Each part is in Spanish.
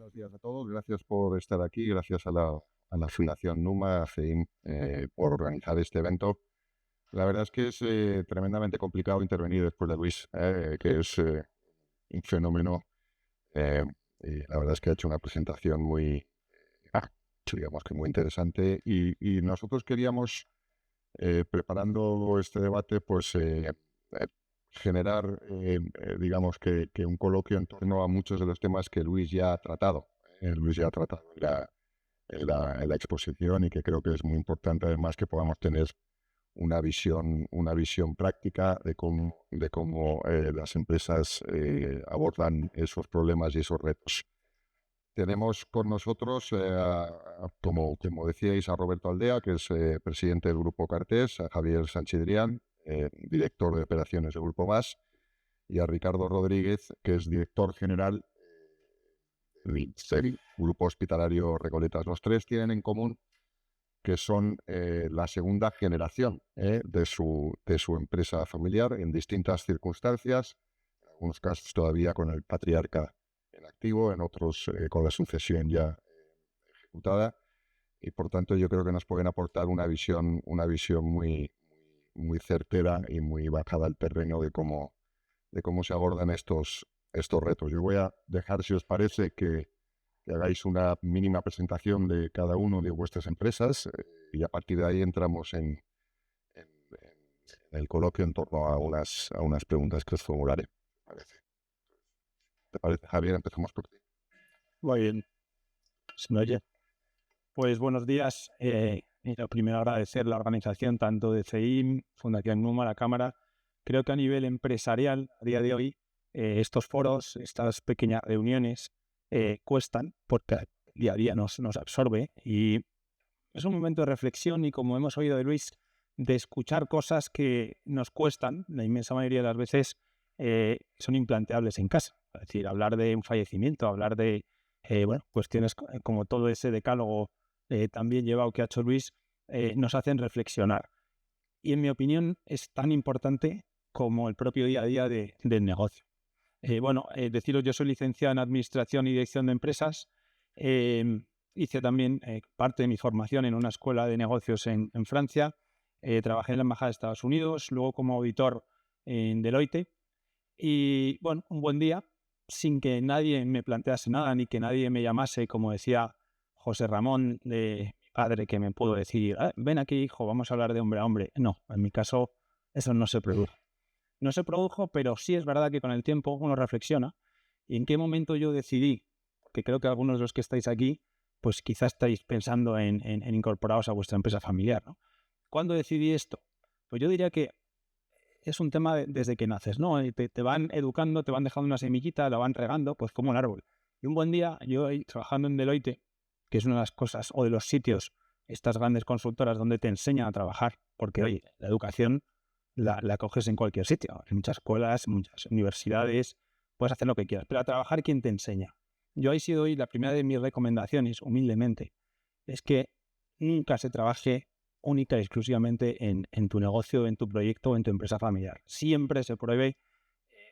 Buenos días a todos. Gracias por estar aquí. Gracias a la Fundación Numa, a FEIM, por organizar este evento. La verdad es que es tremendamente complicado intervenir después de Luis, que es un fenómeno. eh, y la verdad es que ha hecho una presentación muy, digamos que muy interesante. Y nosotros queríamos, preparando este debate, pues generar, digamos que un coloquio en torno a muchos de los temas que Luis ya ha tratado. Luis ya ha tratado en la exposición, y que creo que es muy importante además que podamos tener una visión práctica de cómo las empresas abordan esos problemas y esos retos. Tenemos con nosotros, como decíais, a Roberto Aldea, que es presidente del Grupo Cartés, a Javier Sanchidrián, director de operaciones del Grupo Más, y a Ricardo Rodríguez, que es director general del Grupo Hospitalario Recoletas. Los tres tienen en común que son la segunda generación de su empresa familiar en distintas circunstancias, en algunos casos todavía con el patriarca en activo, en otros con la sucesión ya ejecutada, y por tanto yo creo que nos pueden aportar una visión muy, muy certera y muy bajada al terreno de cómo se abordan estos retos. Yo voy a dejar, si os parece, que hagáis una mínima presentación de cada uno de vuestras empresas, y a partir de ahí entramos en el coloquio en torno a unas preguntas que os formularé. ¿Te parece, Javier? Empezamos por ti. Muy bien. ¿Se me oye? Pues buenos días. Y lo primero, agradecer la organización tanto de CEIM, Fundación Numa, la Cámara. Creo que a nivel empresarial, a día de hoy, estos foros, estas pequeñas reuniones, cuestan porque día a día nos absorbe, y es un momento de reflexión y, como hemos oído de Luis, de escuchar cosas que nos cuestan, la inmensa mayoría de las veces son implanteables en casa. Es decir, hablar de un fallecimiento, hablar de cuestiones como todo ese decálogo también llevado que ha hecho Luis, nos hacen reflexionar. Y en mi opinión es tan importante como el propio día a día del negocio. Deciros, yo soy licenciado en Administración y Dirección de Empresas. Hice también parte de mi formación en una escuela de negocios en Francia. Trabajé en la Embajada de Estados Unidos, luego como auditor en Deloitte. Y bueno, un buen día, sin que nadie me plantease nada, ni que nadie me llamase, como decía José Ramón, de mi padre, que me pudo decir, ven aquí, hijo, vamos a hablar de hombre a hombre. No, en mi caso eso no se produjo. No se produjo, pero sí es verdad que con el tiempo uno reflexiona. ¿Y en qué momento yo decidí? Que creo que algunos de los que estáis aquí, pues quizás estáis pensando en incorporaros a vuestra empresa familiar, ¿no? ¿Cuándo decidí esto? Pues yo diría que es un tema desde que naces, ¿no? Te van educando, te van dejando una semillita, la van regando, pues como un árbol. Y un buen día, yo ahí trabajando en Deloitte, que es una de las cosas o de los sitios, estas grandes consultoras donde te enseñan a trabajar, porque oye, la educación la coges en cualquier sitio, en muchas escuelas, muchas universidades, puedes hacer lo que quieras, pero a trabajar, ¿quién te enseña? Yo ahí sí doy la primera de mis recomendaciones, humildemente, es que nunca se trabaje única y exclusivamente en tu negocio, en tu proyecto o en tu empresa familiar. Siempre se pruebe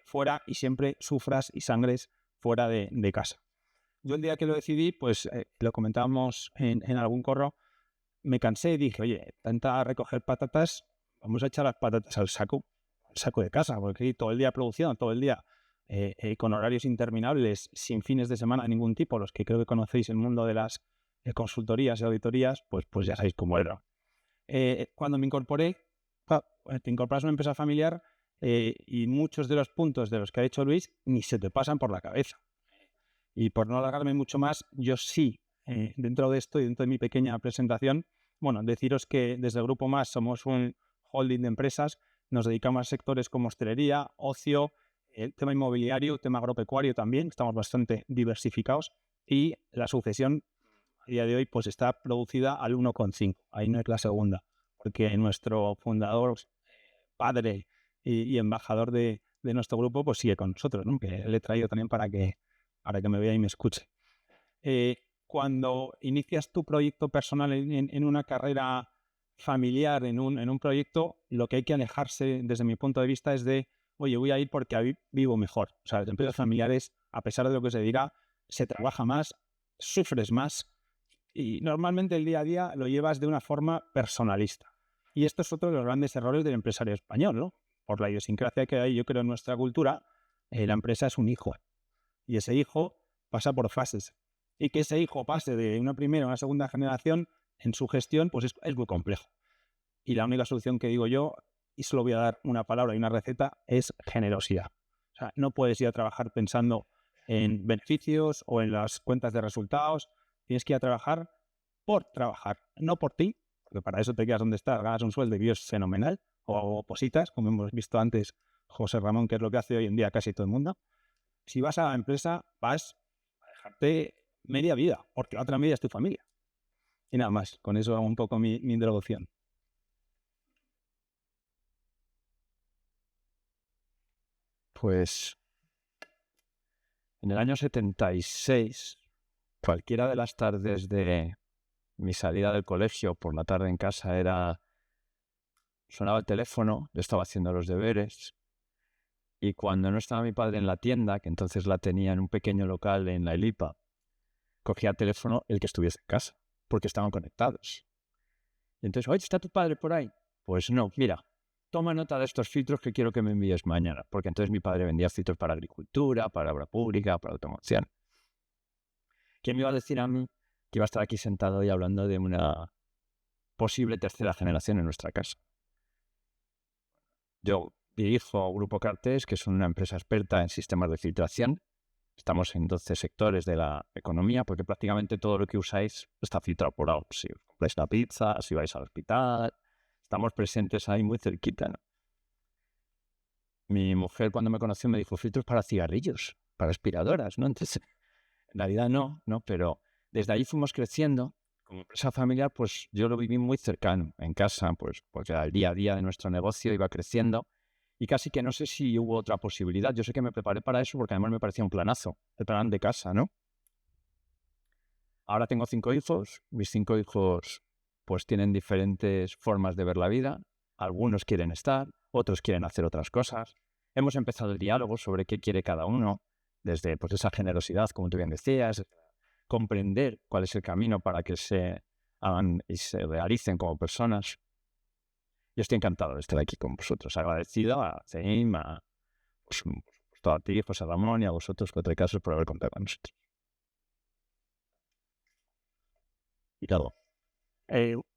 fuera, y siempre sufras y sangres fuera de casa. Yo el día que lo decidí, pues lo comentábamos en algún correo, me cansé y dije, oye, tanta recoger patatas, vamos a echar las patatas al saco de casa, porque todo el día produciendo, todo el día con horarios interminables, sin fines de semana de ningún tipo, los que creo que conocéis el mundo de las consultorías y auditorías, pues ya sabéis cómo era. Cuando me incorporé, te incorporas a una empresa familiar y muchos de los puntos de los que ha dicho Luis ni se te pasan por la cabeza. Y por no alargarme mucho más, yo sí, dentro de esto y dentro de mi pequeña presentación, deciros que desde el Grupo Más somos un holding de empresas, nos dedicamos a sectores como hostelería, ocio, el tema inmobiliario, tema agropecuario también, estamos bastante diversificados, y la sucesión a día de hoy pues está producida al 1,5, ahí no es la segunda, porque nuestro fundador, padre y embajador de nuestro grupo, pues sigue con nosotros, ¿no? Que le he traído también para que me vea y me escuche. Cuando inicias tu proyecto personal en una carrera familiar, en un proyecto, lo que hay que alejarse, desde mi punto de vista, es de, oye, voy a ir porque vivo mejor. O sea, las empresas familiares, a pesar de lo que se diga, se trabaja más, sufres más y normalmente el día a día lo llevas de una forma personalista. Y esto es otro de los grandes errores del empresario español, ¿no? Por la idiosincrasia que hay, yo creo, en nuestra cultura, la empresa es un hijo. Y ese hijo pasa por fases. Y que ese hijo pase de una primera a una segunda generación en su gestión, pues es muy complejo. Y la única solución que digo yo, y solo voy a dar una palabra y una receta, es generosidad. O sea, no puedes ir a trabajar pensando en beneficios o en las cuentas de resultados. Tienes que ir a trabajar, no por ti, porque para eso te quedas donde estás, ganas un sueldo y vives fenomenal, o positas, como hemos visto antes José Ramón, que es lo que hace hoy en día casi todo el mundo. Si vas a la empresa, vas a dejarte media vida, porque la otra media es tu familia. Y nada más, con eso hago un poco mi introducción. Pues en el año 76, cualquiera de las tardes de mi salida del colegio por la tarde en casa sonaba el teléfono, yo estaba haciendo los deberes y cuando no estaba mi padre en la tienda, que entonces la tenía en un pequeño local en la Elipa, cogía el teléfono el que estuviese en casa, porque estaban conectados. Y entonces, oye, ¿está tu padre por ahí? Pues no, mira, toma nota de estos filtros que quiero que me envíes mañana, porque entonces mi padre vendía filtros para agricultura, para obra pública, para automoción. ¿Quién me iba a decir a mí que iba a estar aquí sentado y hablando de una posible tercera generación en nuestra casa? Yo dirijo Grupo Cartes, que es una empresa experta en sistemas de filtración. Estamos en 12 sectores de la economía, porque prácticamente todo lo que usáis está filtrado por algo. Si os compráis la pizza, si vais al hospital, estamos presentes ahí muy cerquita, ¿no? Mi mujer, cuando me conoció, me dijo filtros para cigarrillos, para aspiradoras, ¿no? Entonces, en realidad no, pero desde ahí fuimos creciendo. Como empresa familiar, pues yo lo viví muy cercano, en casa, pues porque el día a día de nuestro negocio iba creciendo y casi que no sé si hubo otra posibilidad. Yo sé que me preparé para eso porque además me parecía un planazo, el plan de casa, ¿no? Ahora tengo 5 hijos, mis 5 hijos pues tienen diferentes formas de ver la vida, algunos quieren estar, otros quieren hacer otras cosas. Hemos empezado el diálogo sobre qué quiere cada uno, desde pues esa generosidad, como tú bien decías, comprender cuál es el camino para que se hagan y se realicen como personas. Yo estoy encantado de estar aquí con vosotros, agradecido a Ceim, a ti, José Ramón, y a vosotros, Cuatro Casos, por haber contado con nosotros. Y claro.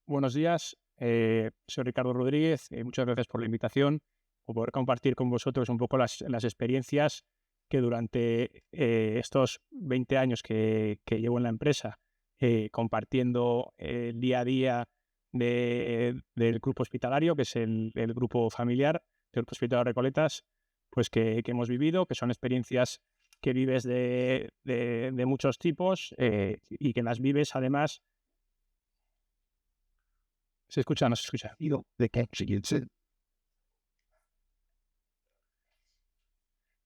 Buenos días, soy Ricardo Rodríguez, muchas gracias por la invitación, por poder compartir con vosotros un poco las experiencias que durante estos 20 años que llevo en la empresa, compartiendo el día a día del grupo hospitalario, que es el grupo familiar del Grupo Hospitalario Recoletas, pues que hemos vivido, que son experiencias que vives de muchos tipos y que las vives además. ¿Se escucha o no se escucha? Y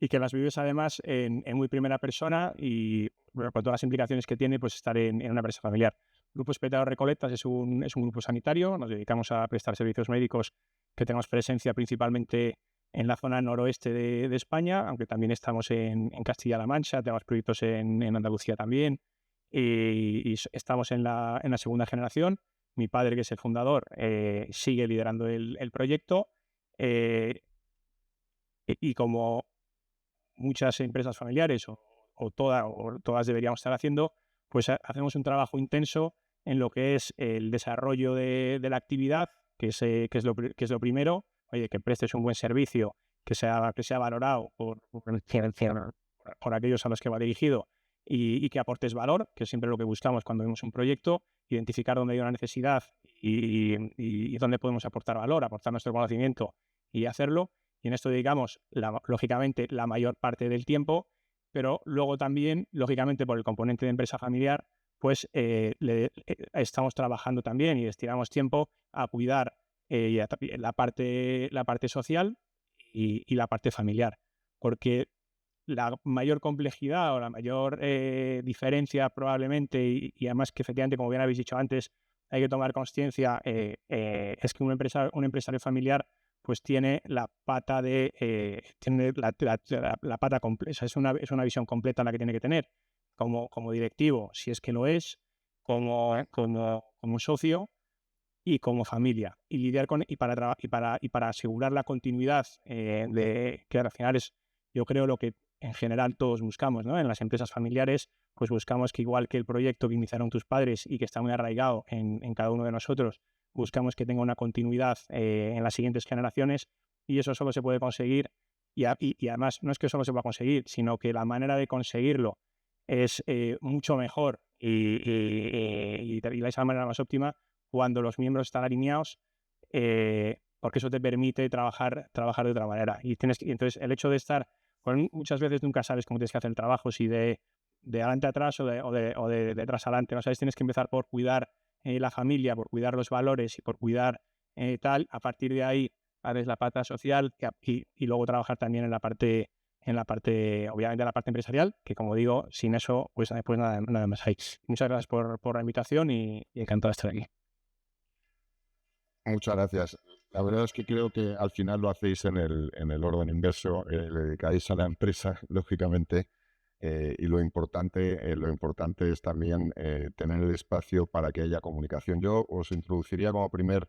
que las vives además en muy primera persona y bueno, con todas las implicaciones que tiene pues estar en una empresa familiar. El Grupo Hospitalario Recoletas es un grupo sanitario, nos dedicamos a prestar servicios médicos que tenemos presencia principalmente en la zona noroeste de España, aunque también estamos en Castilla-La Mancha, tenemos proyectos en Andalucía también y estamos en la segunda generación. Mi padre, que es el fundador, sigue liderando el proyecto y como muchas empresas familiares o todas deberíamos estar haciendo, pues hacemos un trabajo intenso en lo que es el desarrollo de la actividad, que es lo primero. Oye, que prestes un buen servicio, que sea valorado por aquellos a los que va dirigido y que aportes valor, que es siempre lo que buscamos cuando vemos un proyecto, identificar dónde hay una necesidad y dónde podemos aportar valor, aportar nuestro conocimiento y hacerlo. Y en esto dedicamos, lógicamente, la mayor parte del tiempo, pero luego también, lógicamente, por el componente de empresa familiar, pues estamos trabajando también y destinamos tiempo a cuidar la parte social y la parte familiar. Porque la mayor complejidad o la mayor diferencia probablemente, y además que efectivamente, como bien habéis dicho antes, hay que tomar conciencia, es que un empresario familiar pues tiene la pata tiene la pata completa, es una visión completa la que tiene que tener. como directivo, si es que lo es, como socio y como familia. Y lidiar para asegurar la continuidad que al final es, yo creo, lo que en general todos buscamos, ¿no? En las empresas familiares, pues buscamos que, igual que el proyecto que iniciaron tus padres y que está muy arraigado en cada uno de nosotros, buscamos que tenga una continuidad en las siguientes generaciones, y eso solo se puede conseguir, y además no es que solo se pueda conseguir, sino que la manera de conseguirlo es mucho mejor y de esa manera más óptima cuando los miembros están alineados, porque eso te permite trabajar de otra manera. Y entonces el hecho de estar, muchas veces nunca sabes cómo tienes que hacer el trabajo, si de adelante a atrás o de atrás adelante, ¿no? ¿Sabes? Tienes que empezar por cuidar la familia, por cuidar los valores y por cuidar tal. A partir de ahí haces la pata social y luego trabajar también en la parte, obviamente, la parte empresarial, que, como digo, sin eso, pues nada más hay. Muchas gracias por la invitación y encantado de estar aquí. Muchas gracias. La verdad es que creo que al final lo hacéis en el orden inverso, le dedicáis a la empresa, lógicamente, y lo importante es también tener el espacio para que haya comunicación. Yo os introduciría como primer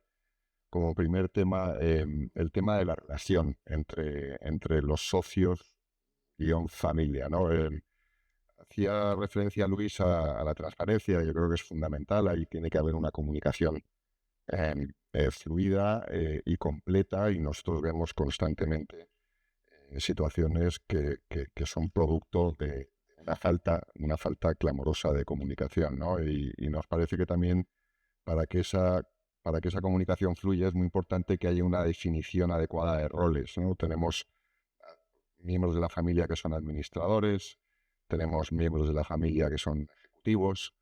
tema el tema de la relación entre los socios y familia, ¿no? Hacía referencia Luis a la transparencia. Yo creo que es fundamental. Ahí tiene que haber una comunicación fluida y completa, y nosotros vemos constantemente situaciones que son producto de una falta clamorosa de comunicación, ¿no? Y nos parece que también para que esa comunicación fluya es muy importante que haya una definición adecuada de roles, ¿no? Tenemos miembros de la familia que son administradores, tenemos miembros de la familia que son ejecutivos,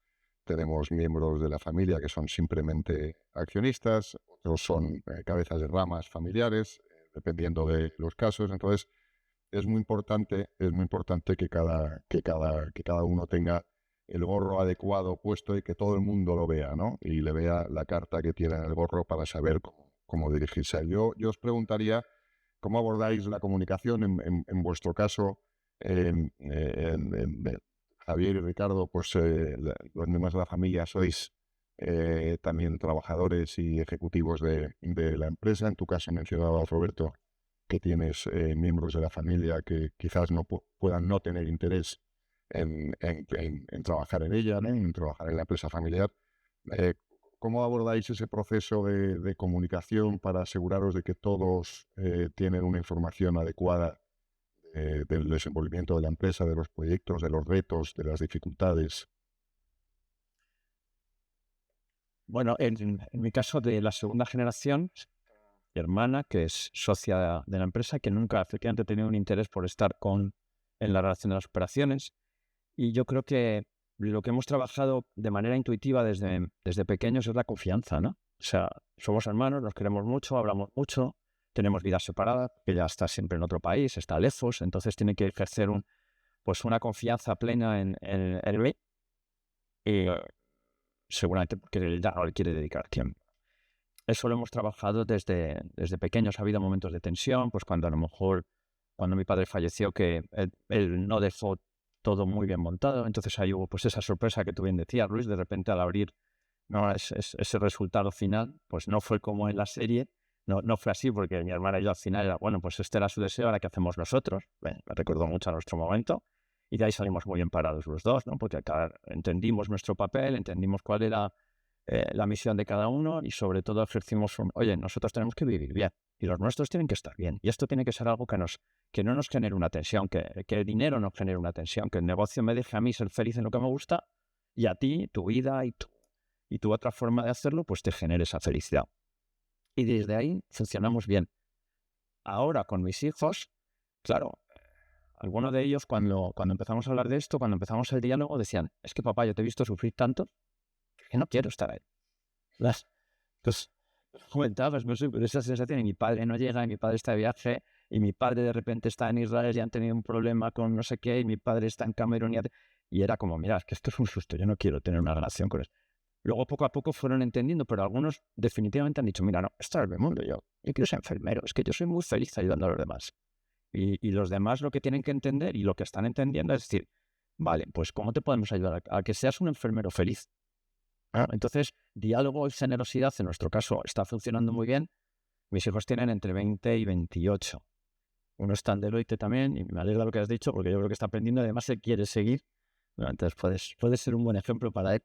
tenemos miembros de la familia que son simplemente accionistas, otros son cabezas de ramas familiares, dependiendo de los casos. Entonces, es muy importante que cada uno tenga el gorro adecuado puesto y que todo el mundo lo vea, ¿no? Y le vea la carta que tiene en el gorro para saber cómo dirigirse. Yo os preguntaría cómo abordáis la comunicación en vuestro caso. Javier y Ricardo, pues los miembros de la familia sois también trabajadores y ejecutivos de la empresa. En tu caso mencionabas, Roberto, que tienes miembros de la familia que quizás no puedan no tener interés en trabajar en ella, ¿no? En trabajar en la empresa familiar. ¿Cómo abordáis ese proceso de comunicación para aseguraros de que todos tienen una información adecuada del desenvolvimiento de la empresa, de los proyectos, de los retos, de las dificultades? Bueno, en mi caso, de la segunda generación, mi hermana, que es socia de la empresa, que nunca efectivamente ha tenido un interés por estar en la relación de las operaciones. Y yo creo que lo que hemos trabajado de manera intuitiva desde pequeños es la confianza, ¿no? O sea, somos hermanos, nos queremos mucho, hablamos mucho, tenemos vidas separadas, ella está siempre en otro país, está lejos, entonces tiene que ejercer una confianza plena en mí, y seguramente porque él ya no le quiere dedicar tiempo. Eso lo hemos trabajado desde pequeños. Ha habido momentos de tensión, pues cuando mi padre falleció, que él no dejó todo muy bien montado, entonces ahí hubo pues esa sorpresa que tú bien decías, Luis, de repente al abrir, ¿no? Ese resultado final, pues no fue como en la serie, no fue así, porque mi hermana y yo al final era, bueno, pues este era su deseo, ahora ¿qué hacemos nosotros? Me recordó mucho a nuestro momento, y de ahí salimos muy bien parados los dos, ¿no? Porque acá entendimos nuestro papel, entendimos cuál era la misión de cada uno, y sobre todo ejercimos oye, nosotros tenemos que vivir bien y los nuestros tienen que estar bien, y esto tiene que ser algo que no nos genere una tensión, que el dinero no genere una tensión, que el negocio me deje a mí ser feliz en lo que me gusta, y a ti, tu vida y tu otra forma de hacerlo, pues te genere esa felicidad. Y desde ahí funcionamos bien. Ahora con mis hijos, claro, algunos de ellos cuando empezamos a hablar de esto, cuando empezamos el diálogo, decían, es que papá, yo te he visto sufrir tanto que no quiero estar ahí. Entonces, comentabas, no sé, pero esa sensación, y mi padre no llega, y mi padre está de viaje, y mi padre de repente está en Israel y han tenido un problema con no sé qué, y mi padre está en Camerún, y era como, mira, es que esto es un susto, yo no quiero tener una relación con eso. Luego poco a poco fueron entendiendo, pero algunos definitivamente han dicho, mira, no, esto es el mundo, yo quiero ser enfermero, es que yo soy muy feliz ayudando a los demás. Y los demás lo que tienen que entender, y lo que están entendiendo, es decir, Vale, pues ¿cómo te podemos ayudar a que seas un enfermero feliz? Entonces, diálogo y generosidad, en nuestro caso, está funcionando muy bien. Mis hijos tienen entre 20 y 28. Uno está en Deloitte también, y me alegra lo que has dicho, porque yo creo que está aprendiendo y además él quiere seguir. Bueno, entonces puedes ser un buen ejemplo para él.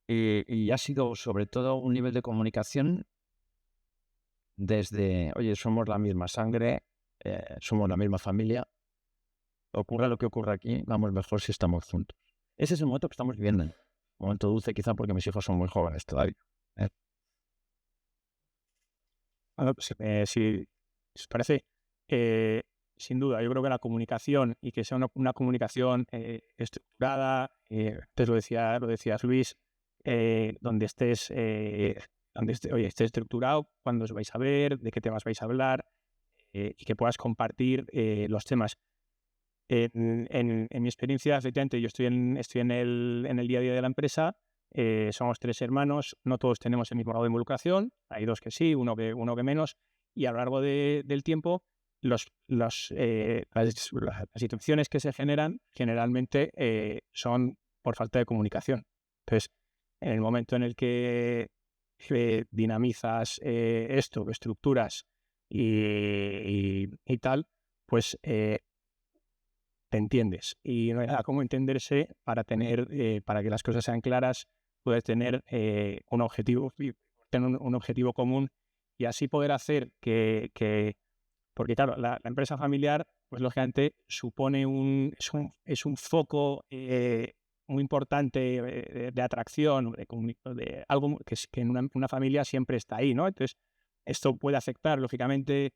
Y ha sido sobre todo un nivel de comunicación desde, oye, somos la misma sangre, somos la misma familia, ocurra lo que ocurra aquí, vamos mejor si estamos juntos. Ese es el momento que estamos viviendo. Un momento dulce quizá porque mis hijos son muy jóvenes todavía. Bueno, pues, si os parece, sin duda, yo creo que la comunicación y que sea una comunicación estructurada, antes lo decías Luis, donde estés esté estructurado, cuándo os vais a ver, de qué temas vais a hablar, y que puedas compartir los temas. En mi experiencia, efectivamente, yo estoy en el día a día de la empresa. Somos 3 hermanos, no todos tenemos el mismo grado de involucración, hay 2 que sí, uno que menos, y a lo largo del tiempo las situaciones que se generan generalmente son por falta de comunicación. Entonces, en el momento en el que dinamizas esto, lo estructuras y tal, pues te entiendes. Y no hay nada como entenderse para que las cosas sean claras, poder tener un objetivo común y así poder hacer porque claro, la empresa familiar, pues lógicamente supone es un foco muy importante de atracción, de algo que en una familia siempre está ahí, ¿no? Entonces, esto puede afectar, lógicamente,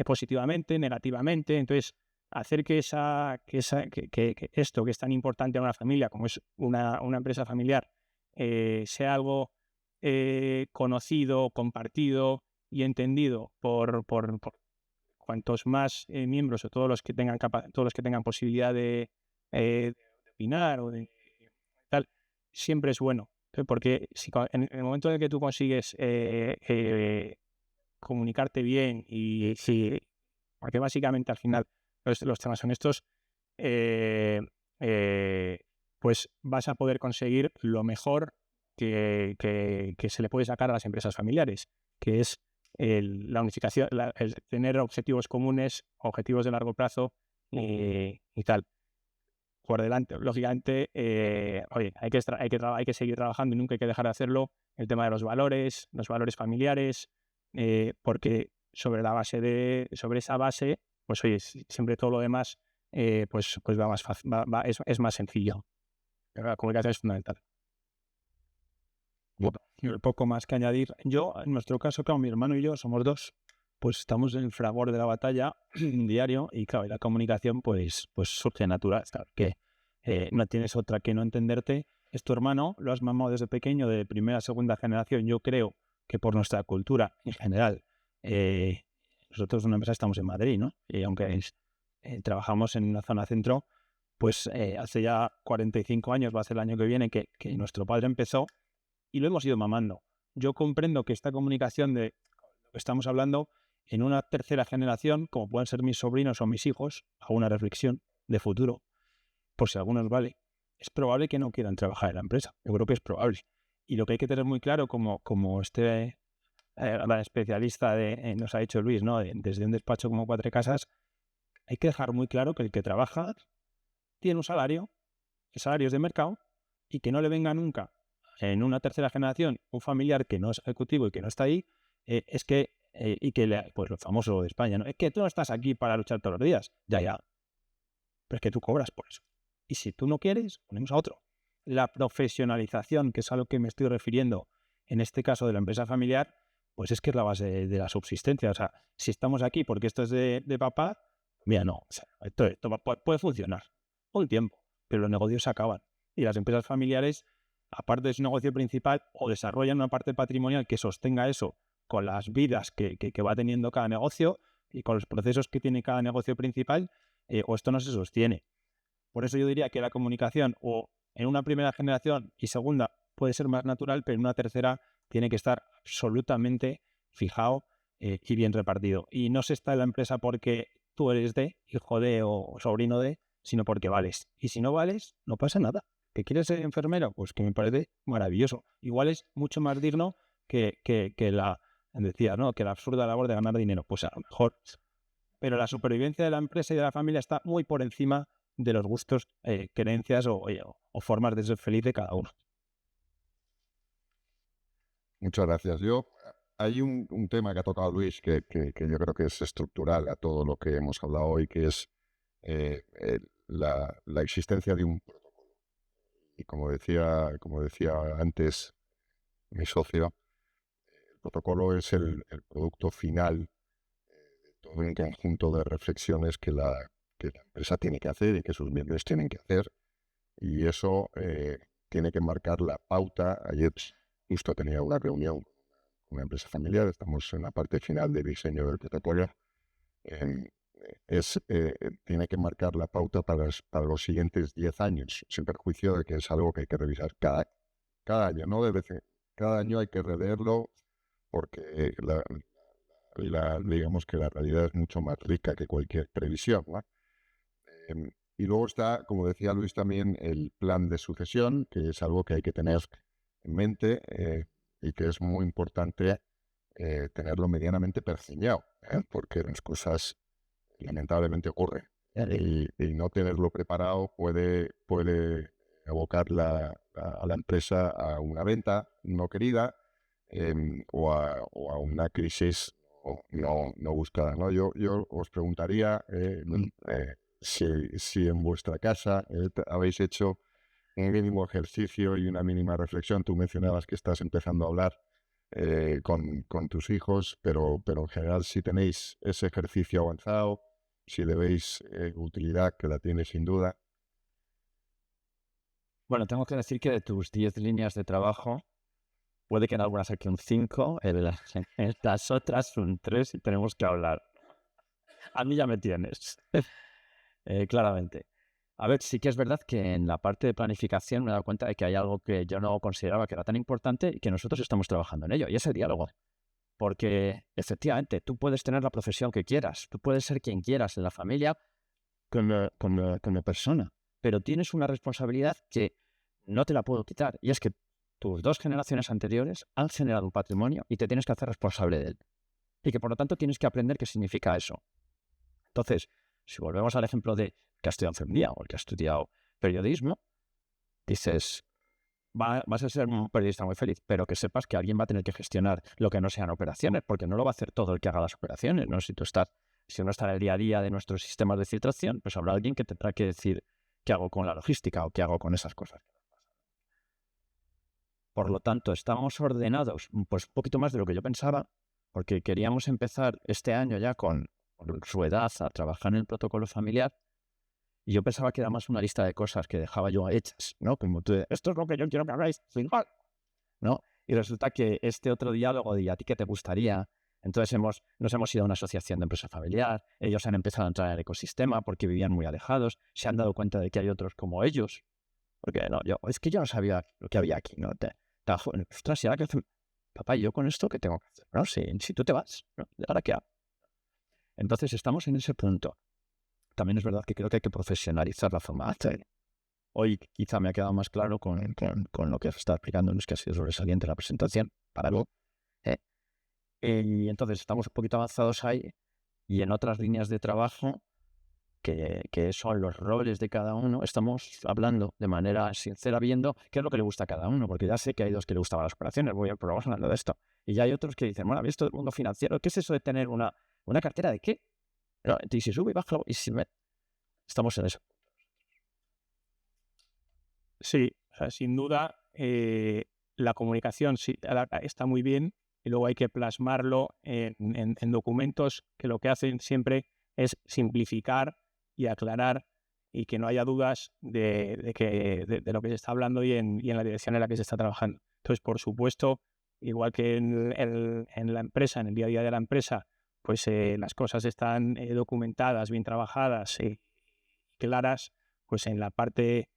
positivamente, negativamente. Entonces, hacer que esto que es tan importante en una familia, como es una empresa familiar, sea algo conocido, compartido y entendido por cuantos más miembros o todos los que tengan posibilidad de opinar o de tal, siempre es bueno. Porque en el momento en el que tú consigues comunicarte bien porque básicamente al final los temas son estos, pues vas a poder conseguir lo mejor que se le puede sacar a las empresas familiares, que es la unificación, el tener objetivos comunes, objetivos de largo plazo y tal. Por delante, lógicamente, oye, hay que seguir trabajando y nunca hay que dejar de hacerlo. El tema de los valores familiares, porque sobre esa base, pues oye, siempre todo lo demás, pues va más fácil, es más sencillo. Pero la comunicación es fundamental. Bueno, poco más que añadir. Yo, en nuestro caso, claro, mi hermano y yo somos 2, pues estamos en el fragor de la batalla diario y claro, y la comunicación pues surge natural. Claro, que no tienes otra que no entenderte. Es tu hermano, lo has mamado desde pequeño, de primera, segunda generación. Yo creo que por nuestra cultura en general, nosotros en una empresa estamos en Madrid, ¿no? Y aunque trabajamos en una zona centro, pues hace ya 45 años, va a ser el año que viene, que nuestro padre empezó y lo hemos ido mamando. Yo comprendo que esta comunicación de lo que estamos hablando en una tercera generación, como pueden ser mis sobrinos o mis hijos, hago una reflexión de futuro, por si a algunos vale, es probable que no quieran trabajar en la empresa. Yo creo que es probable. Y lo que hay que tener muy claro, como este gran especialista nos ha dicho Luis, ¿no? Desde un despacho como Cuatro Casas, hay que dejar muy claro que el que trabaja tiene un salario, el salario es de mercado, y que no le venga nunca en una tercera generación un familiar que no es ejecutivo y que no está ahí, pues lo famoso de España, ¿no? Es que tú no estás aquí para luchar todos los días. Ya. Pero es que tú cobras por eso. Y si tú no quieres, ponemos a otro. La profesionalización, que es a lo que me estoy refiriendo en este caso de la empresa familiar, pues es que es la base de la subsistencia. O sea, si estamos aquí porque esto es de papá, mira, no. O sea, esto puede funcionar un tiempo, pero los negocios se acaban. Y las empresas familiares, aparte de su negocio principal, o desarrollan una parte patrimonial que sostenga eso con las vidas que va teniendo cada negocio y con los procesos que tiene cada negocio principal, o esto no se sostiene. Por eso yo diría que la comunicación o en una primera generación y segunda puede ser más natural, pero en una tercera tiene que estar absolutamente fijado y bien repartido. Y no se está en la empresa porque tú eres hijo de o sobrino de, sino porque vales. Y si no vales, no pasa nada. ¿Que quieres ser enfermero? Pues que me parece maravilloso. Igual es mucho más digno que la, decía, ¿no?, que la absurda labor de ganar dinero. Pues a lo mejor. Pero la supervivencia de la empresa y de la familia está muy por encima de los gustos, creencias o formas de ser feliz de cada uno. Muchas gracias. Hay un tema que ha tocado Luis que yo creo que es estructural a todo lo que hemos hablado hoy, que es la existencia de un protocolo. Y como decía antes mi socio, el protocolo es el producto final de todo un conjunto de reflexiones que la empresa tiene que hacer y que sus miembros tienen que hacer. Y eso tiene que marcar la pauta. Ayer justo tenía una reunión con una empresa familiar, estamos en la parte final del diseño del protocolo. Tiene que marcar la pauta para los siguientes 10 años, sin perjuicio de que es algo que hay que revisar cada año, ¿no? Cada año hay que releerlo porque digamos que la realidad es mucho más rica que cualquier previsión, ¿no? Y luego está, como decía Luis también, el plan de sucesión, que es algo que hay que tener en mente y que es muy importante tenerlo medianamente pergeñado, porque las cosas lamentablemente ocurren. Y no tenerlo preparado puede abocar a la empresa a una venta no querida o a una crisis no buscada, ¿no? Yo os preguntaría si en vuestra casa habéis hecho un mínimo ejercicio y una mínima reflexión. Tú mencionabas que estás empezando a hablar con tus hijos, pero en general si tenéis ese ejercicio avanzado, si le veis utilidad, que la tiene sin duda. Bueno, tengo que decir que de tus 10 líneas de trabajo, puede que en algunas saque un 5, en las otras un 3 y tenemos que hablar. A mí ya me tienes, claramente. A ver, sí que es verdad que en la parte de planificación me he dado cuenta de que hay algo que yo no consideraba que era tan importante y que nosotros estamos trabajando en ello, y es el diálogo. Porque, efectivamente, tú puedes tener la profesión que quieras, tú puedes ser quien quieras en la familia con la persona, pero tienes una responsabilidad que no te la puedo quitar, y es que tus 2 generaciones anteriores han generado un patrimonio y te tienes que hacer responsable de él. Y que, por lo tanto, tienes que aprender qué significa eso. Entonces, si volvemos al ejemplo de que ha estudiado enfermería o el que ha estudiado periodismo, dices, vas a ser un periodista muy feliz, pero que sepas que alguien va a tener que gestionar lo que no sean operaciones, porque no lo va a hacer todo el que haga las operaciones, ¿no? Si uno está en el día a día de nuestros sistemas de filtración, pues habrá alguien que tendrá que decir qué hago con la logística o qué hago con esas cosas. Por lo tanto, estamos ordenados pues un poquito más de lo que yo pensaba, porque queríamos empezar este año ya con su edad a trabajar en el protocolo familiar, y yo pensaba que era más una lista de cosas que dejaba yo hechas, ¿no? Como tú, esto es lo que yo quiero que hagáis, ¿no? Y resulta que este otro diálogo de ¿a ti qué te gustaría? Entonces nos hemos ido a una asociación de empresa familiar, ellos han empezado a entrar en el ecosistema porque vivían muy alejados, se han dado cuenta de que hay otros como ellos, porque es que yo no sabía lo que había aquí, ¿no? Ostras, ¿y ahora qué hacer? Papá, ¿y yo con esto qué tengo que hacer? No, si tú te vas, ¿no? ¿Ahora qué hago? Entonces estamos en ese punto. También es verdad que creo que hay que profesionalizar la forma de hacer. Hoy quizá me ha quedado más claro con lo que está explicando, que ha sido sobresaliente la presentación, para mí. Y entonces estamos un poquito avanzados ahí, y en otras líneas de trabajo, que son los roles de cada uno, estamos hablando de manera sincera, viendo qué es lo que le gusta a cada uno, porque ya sé que hay 2 que le gustaban las operaciones, pero vamos hablando de esto. Y ya hay otros que dicen, bueno, ¿esto del mundo financiero? ¿Qué es eso de tener una cartera de qué? No, y si sube y baja, y si estamos en eso. Sí, o sea, sin duda, la comunicación sí, está muy bien, y luego hay que plasmarlo en documentos que lo que hacen siempre es simplificar y aclarar, y que no haya dudas de lo que se está hablando y en la dirección en la que se está trabajando. Entonces, por supuesto, igual que en la empresa, en el día a día de la empresa, pues las cosas están documentadas, bien trabajadas y claras, pues en la parte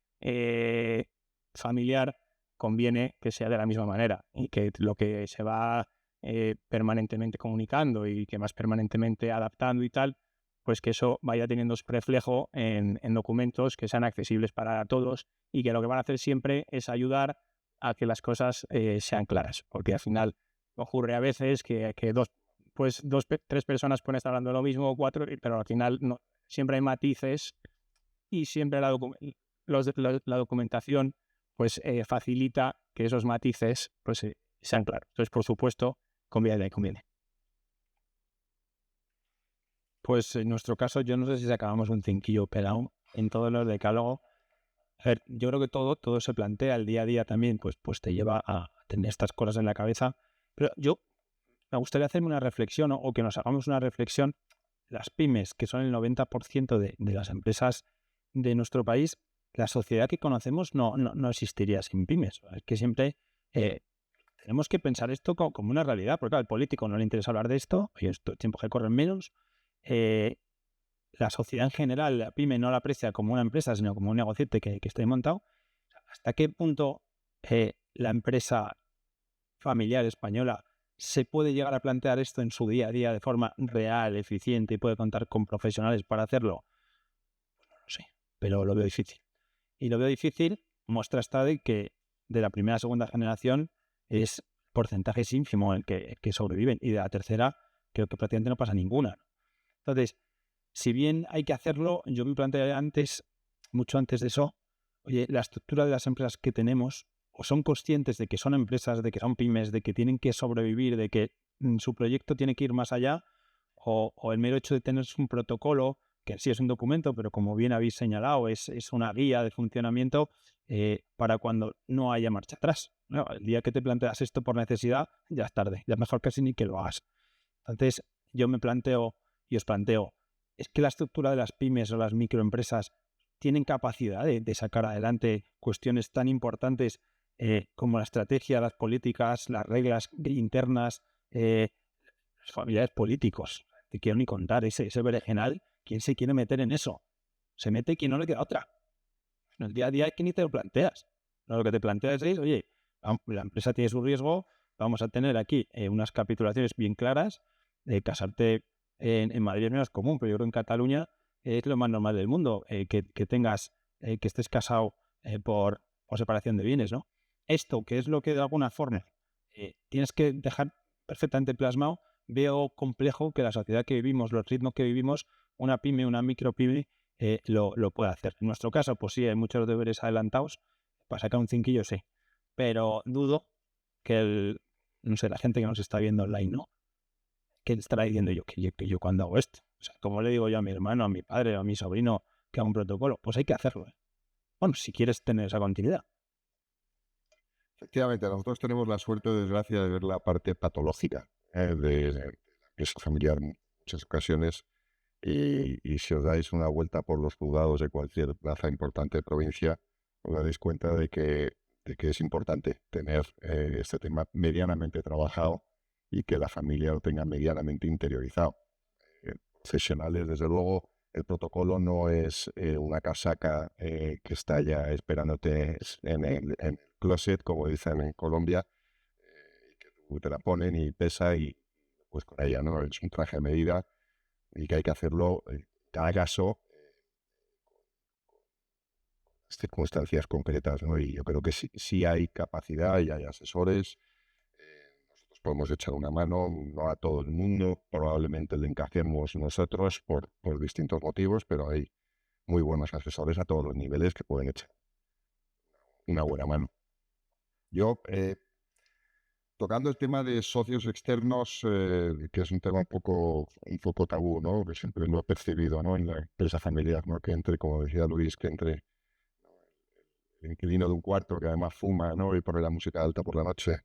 familiar conviene que sea de la misma manera, y que lo que se va permanentemente comunicando y que más permanentemente adaptando y tal, pues que eso vaya teniendo su reflejo en documentos que sean accesibles para todos y que lo que van a hacer siempre es ayudar a que las cosas sean claras, porque al final ocurre a veces que tres personas pueden estar hablando de lo mismo o cuatro, pero al final no, siempre hay matices y siempre la documentación pues facilita que esos matices pues sean claros. Entonces, por supuesto, conviene. Pues en nuestro caso, yo no sé si sacábamos un cinquillo pelado en todo el decálogo. A ver, yo creo que todo se plantea, el día a día también, pues te lleva a tener estas cosas en la cabeza. Pero yo me gustaría hacerme una reflexión o que nos hagamos una reflexión. Las pymes, que son el 90% de las empresas de nuestro país, la sociedad que conocemos no existiría sin pymes. Es que siempre tenemos que pensar esto como una realidad, porque al político no le interesa hablar de esto, oye, estos tiempos que corren menos. La sociedad en general, la pyme no la aprecia como una empresa, sino como un negociete que está ahí montado. ¿Hasta qué punto la empresa familiar española se puede llegar a plantear esto en su día a día de forma real, eficiente y puede contar con profesionales para hacerlo? Pues no lo sé, pero lo veo difícil. Y lo veo difícil, muestra está de que de la primera a segunda generación es porcentaje ínfimo el que sobreviven, y de la tercera creo que prácticamente no pasa ninguna. Entonces, si bien hay que hacerlo, yo me planteé mucho antes de eso, oye, la estructura de las empresas que tenemos, o son conscientes de que son empresas, de que son pymes, de que tienen que sobrevivir, de que su proyecto tiene que ir más allá, o el mero hecho de tener un protocolo, que sí es un documento, pero como bien habéis señalado, es una guía de funcionamiento para cuando no haya marcha atrás. No, el día que te planteas esto por necesidad, ya es tarde, ya es mejor casi ni que lo hagas. Entonces, yo me planteo y os planteo, ¿es que la estructura de las pymes o las microempresas tienen capacidad de sacar adelante cuestiones tan importantes como la estrategia, las políticas, las reglas internas, los familiares políticos? Te quiero ni contar ese berenjenal. ¿Quién se quiere meter en eso? Se mete quien no le queda otra. En el día a día es que ni te lo planteas. Lo que te planteas es, oye, la empresa tiene su riesgo, vamos a tener aquí unas capitulaciones bien claras. Casarte en Madrid no es común, pero yo creo que en Cataluña es lo más normal del mundo, que estés casado por separación de bienes, ¿no? Esto, que es lo que de alguna forma tienes que dejar perfectamente plasmado, veo complejo que la sociedad que vivimos, los ritmos que vivimos, una pyme, una micropyme, lo puede hacer. En nuestro caso, pues sí, hay muchos deberes adelantados, para sacar un cinquillo sí, pero dudo que no sé, la gente que nos está viendo online, ¿no? ¿Qué estará diciendo que yo cuando hago esto? O sea, ¿cómo le digo yo a mi hermano, a mi padre o a mi sobrino que haga un protocolo? Pues hay que hacerlo, ¿eh? Bueno, si quieres tener esa continuidad. Efectivamente, nosotros tenemos la suerte o desgracia de ver la parte patológica de la empresa familiar en muchas ocasiones, y si os dais una vuelta por los juzgados de cualquier plaza importante de provincia, os daréis cuenta de que es importante tener este tema medianamente trabajado y que la familia lo tenga medianamente interiorizado. Profesionales, desde luego, el protocolo no es una casaca que está ya esperándote en el closet, como dicen en Colombia, y que tú te la ponen y pesa y pues con ella, ¿no? Es un traje a medida y que hay que hacerlo en cada caso, las circunstancias concretas, ¿no? Y yo creo que sí hay capacidad y hay asesores. Nosotros podemos echar una mano, no a todo el mundo, probablemente le encajemos nosotros por distintos motivos, pero hay muy buenos asesores a todos los niveles que pueden echar una buena mano. Yo, tocando el tema de socios externos, que es un tema un poco tabú, ¿no? Que siempre lo he percibido, ¿no? En la empresa familiar, ¿no? Que entre, como decía Luis, que entre el inquilino de un cuarto que además fuma, ¿no? Y pone la música alta por la noche.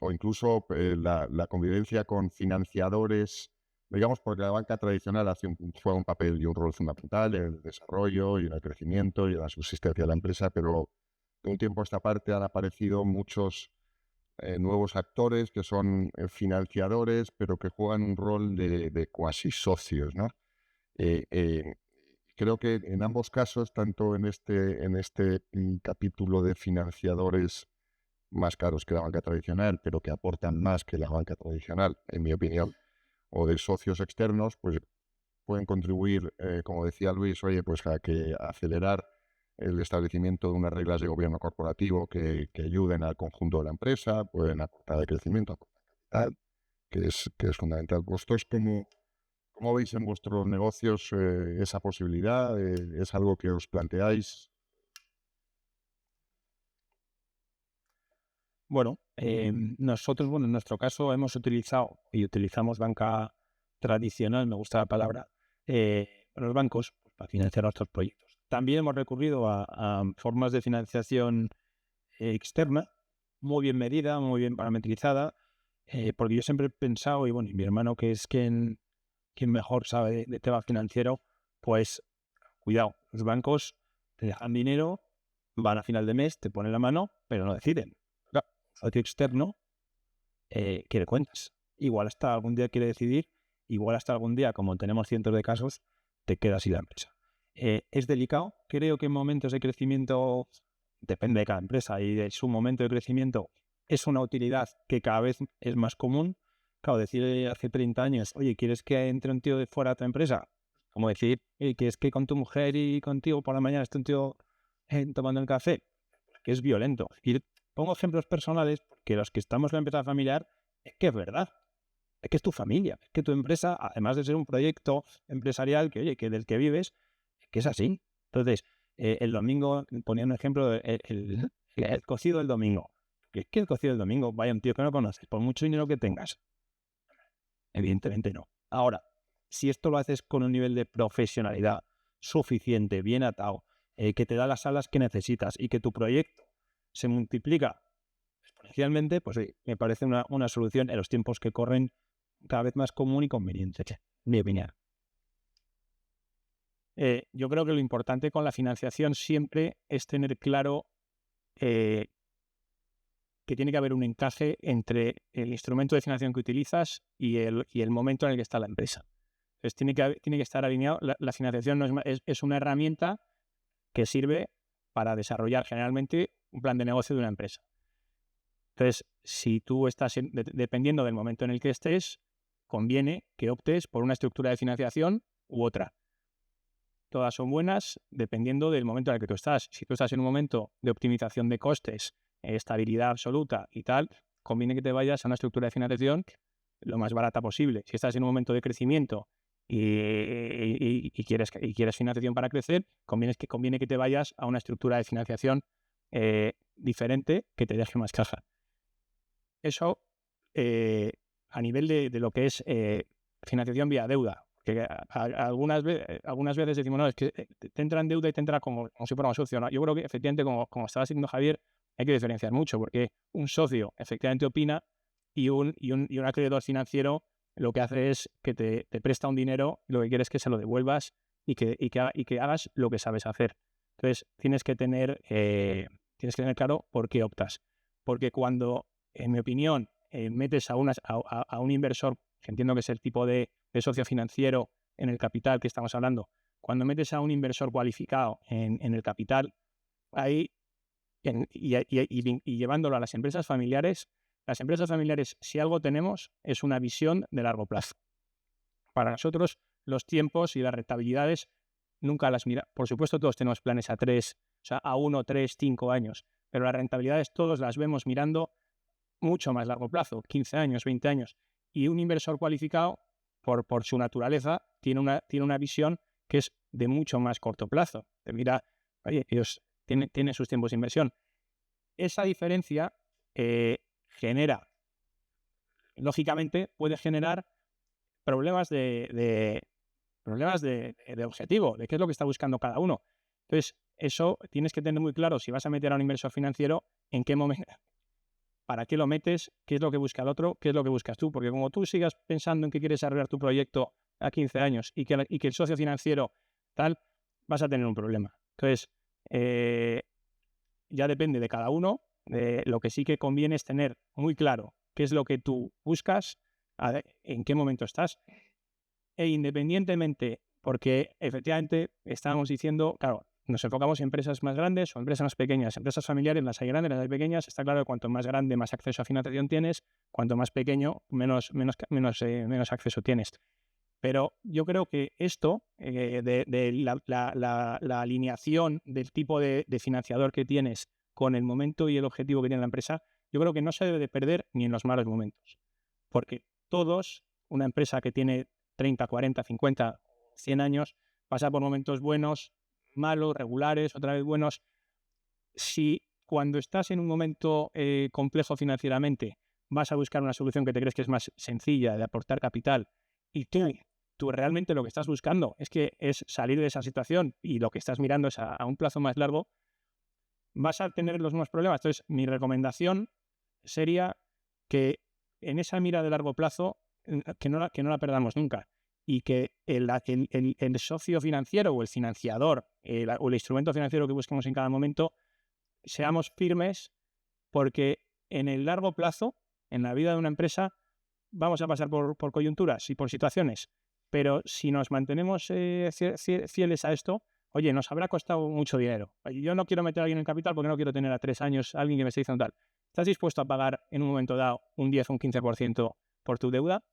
O incluso la convivencia con financiadores, digamos, porque la banca tradicional juega un papel y un rol fundamental en el desarrollo y en el crecimiento y en la subsistencia de la empresa, pero de un tiempo a esta parte han aparecido muchos nuevos actores que son financiadores, pero que juegan un rol de cuasi socios, ¿no? Eh, eh, Creo que en ambos casos, tanto en este capítulo de financiadores más caros que la banca tradicional, pero que aportan más que la banca tradicional, en mi opinión, o de socios externos, pues pueden contribuir, como decía Luis, oye, pues a acelerar el establecimiento de unas reglas de gobierno corporativo que ayuden al conjunto de la empresa, pueden aportar el crecimiento, aportar capital, que es fundamental. ¿Vosotros cómo veis en vuestros negocios esa posibilidad? ¿Es algo que os planteáis? Bueno, nosotros, en nuestro caso hemos utilizado y utilizamos banca tradicional, me gusta la palabra, los bancos pues, para financiar nuestros proyectos. También hemos recurrido a formas de financiación externa, muy bien medida, muy bien parametrizada, porque yo siempre he pensado, y mi hermano que es quien mejor sabe de tema financiero, pues cuidado, los bancos te dejan dinero, van a final de mes, te ponen la mano, pero no deciden. Claro, un socio externo quiere cuentas. Igual hasta algún día quiere decidir, igual hasta algún día, como tenemos cientos de casos, te quedas sin la empresa. Es delicado. Creo que en momentos de crecimiento, depende de cada empresa y de su momento de crecimiento, es una utilidad que cada vez es más común. Claro, decir hace 30 años, oye, ¿quieres que entre un tío de fuera a tu empresa? Como decir, que es que con tu mujer y contigo por la mañana esté un tío tomando el café, que es violento. Y pongo ejemplos personales porque los que estamos en la empresa familiar es que es verdad. Es que es tu familia, es que tu empresa, además de ser un proyecto empresarial que, oye, que del que vives, es que es así. Entonces, el domingo, ponía un ejemplo, el cocido del domingo. Es que el cocido del domingo, vaya un tío que no conoces, por mucho dinero que tengas. Evidentemente no. Ahora, si esto lo haces con un nivel de profesionalidad suficiente, bien atado, que te da las alas que necesitas y que tu proyecto se multiplica exponencialmente, pues me parece una solución en los tiempos que corren cada vez más común y conveniente, mi opinión. Yo creo que lo importante con la financiación siempre es tener claro que tiene que haber un encaje entre el instrumento de financiación que utilizas y el momento en el que está la empresa. Entonces tiene que estar alineado. La financiación es una herramienta que sirve para desarrollar generalmente un plan de negocio de una empresa. Entonces, si tú estás, dependiendo del momento en el que estés, conviene que optes por una estructura de financiación u otra. Todas son buenas dependiendo del momento en el que tú estás. Si tú estás en un momento de optimización de costes, estabilidad absoluta y tal, conviene que te vayas a una estructura de financiación lo más barata posible. Si estás en un momento de crecimiento y quieres financiación para crecer, conviene que te vayas a una estructura de financiación diferente que te deje más caja. Eso a nivel de lo que es financiación vía deuda. Que algunas veces decimos, no, es que te entra en deuda y te entra como si fuera un socio, ¿no? Yo creo que efectivamente, como estaba diciendo Javier, hay que diferenciar mucho, porque un socio efectivamente opina y un acreedor financiero lo que hace es que te presta un dinero y lo que quiere es que se lo devuelvas y que hagas lo que sabes hacer. Entonces, tienes que tener claro por qué optas. Porque cuando, en mi opinión, metes a un inversor, que entiendo que es el tipo de socio financiero en el capital que estamos hablando, cuando metes a un inversor cualificado en el capital, ahí y llevándolo a las empresas familiares, si algo tenemos, es una visión de largo plazo. Para nosotros, los tiempos y las rentabilidades nunca las mira. Por supuesto, todos tenemos planes a 3, o sea, a 1, 3, 5 años, pero las rentabilidades todos las vemos mirando mucho más largo plazo, 15 años, 20 años. Y un inversor cualificado, por su naturaleza, tiene una visión que es de mucho más corto plazo. Te mira, oye, ellos tienen sus tiempos de inversión. Esa diferencia lógicamente, puede generar problemas de objetivo, de qué es lo que está buscando cada uno. Entonces, eso tienes que tener muy claro si vas a meter a un inversor financiero, en qué momento, para qué lo metes, qué es lo que busca el otro, qué es lo que buscas tú. Porque como tú sigas pensando en que quieres desarrollar tu proyecto a 15 años y que el socio financiero tal, vas a tener un problema. Entonces, ya depende de cada uno. Lo que sí que conviene es tener muy claro qué es lo que tú buscas, en qué momento estás. E independientemente, porque efectivamente estábamos diciendo, claro, nos enfocamos en empresas más grandes o empresas más pequeñas. Empresas familiares, las hay grandes, las hay pequeñas. Está claro que cuanto más grande, más acceso a financiación tienes. Cuanto más pequeño, menos acceso tienes. Pero yo creo que esto, de la alineación del tipo de financiador que tienes con el momento y el objetivo que tiene la empresa, yo creo que no se debe de perder ni en los malos momentos. Porque todos, una empresa que tiene 30, 40, 50, 100 años, pasa por momentos buenos, malos, regulares, otra vez buenos. Si cuando estás en un momento complejo financieramente vas a buscar una solución que te crees que es más sencilla de aportar capital y tú realmente lo que estás buscando es salir de esa situación y lo que estás mirando es a un plazo más largo, vas a tener los mismos problemas. Entonces, mi recomendación sería que en esa mira de largo plazo, que no la perdamos nunca y que el socio financiero o el financiador o el instrumento financiero que busquemos en cada momento, seamos firmes, porque en el largo plazo, en la vida de una empresa, vamos a pasar por coyunturas y por situaciones, pero si nos mantenemos fieles a esto, oye, nos habrá costado mucho dinero. Yo no quiero meter a alguien en capital porque no quiero tener a 3 años a alguien que me esté diciendo tal. ¿Estás dispuesto a pagar en un momento dado un 10 o un 15% por tu deuda?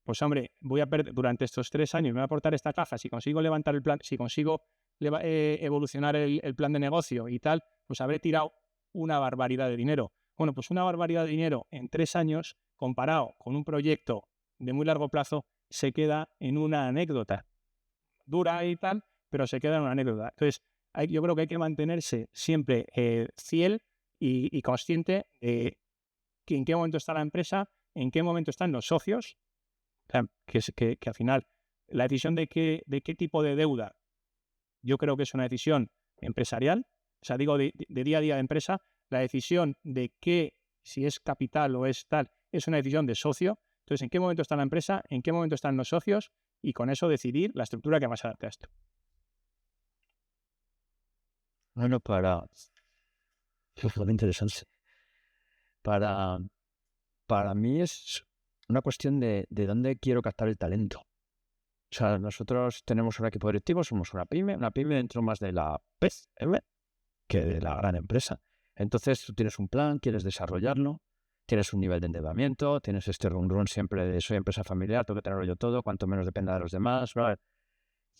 Pues hombre, voy a perder durante estos 3 años, me va a aportar esta caja, si consigo levantar el plan, si consigo evolucionar el plan de negocio y tal, pues habré tirado una barbaridad de dinero. Bueno, pues una barbaridad de dinero en 3 años, comparado con un proyecto de muy largo plazo, se queda en una anécdota. Dura y tal, pero se queda en una anécdota. Entonces, yo creo que hay que mantenerse siempre fiel y consciente de en qué momento está la empresa, en qué momento están los socios, que al final la decisión de qué tipo de deuda, yo creo que es una decisión empresarial, o sea, digo de día a día de empresa, la decisión de qué, si es capital o es tal, es una decisión de socio. Entonces, ¿en qué momento está la empresa? ¿En qué momento están los socios? Y con eso decidir la estructura que más adapte a esto. Bueno, es muy interesante. Para mí es una cuestión de dónde quiero captar el talento. O sea, nosotros tenemos un equipo directivo, somos una pyme dentro más de la PEM que de la gran empresa. Entonces tú tienes un plan, quieres desarrollarlo, tienes un nivel de endeudamiento, tienes este run siempre de soy empresa familiar, tengo que tenerlo yo todo, cuanto menos dependa de los demás, ¿no?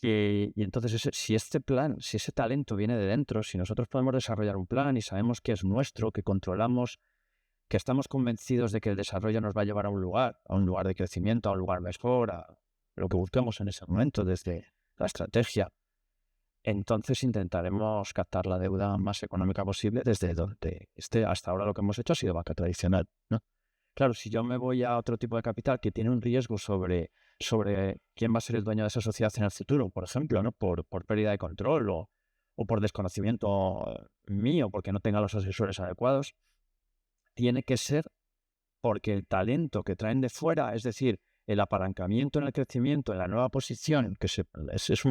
Y entonces si este plan, si ese talento viene de dentro, si nosotros podemos desarrollar un plan y sabemos que es nuestro, que controlamos, que estamos convencidos de que el desarrollo nos va a llevar a un lugar de crecimiento, a un lugar mejor, a lo que busquemos en ese momento desde la estrategia, entonces intentaremos captar la deuda más económica posible desde donde esté. Hasta ahora lo que hemos hecho ha sido banca tradicional, ¿no? Claro, si yo me voy a otro tipo de capital que tiene un riesgo sobre quién va a ser el dueño de esa sociedad en el futuro, por ejemplo, ¿no? Por pérdida de control o por desconocimiento mío, porque no tenga los asesores adecuados, tiene que ser porque el talento que traen de fuera, es decir, el apalancamiento en el crecimiento, en la nueva posición, que es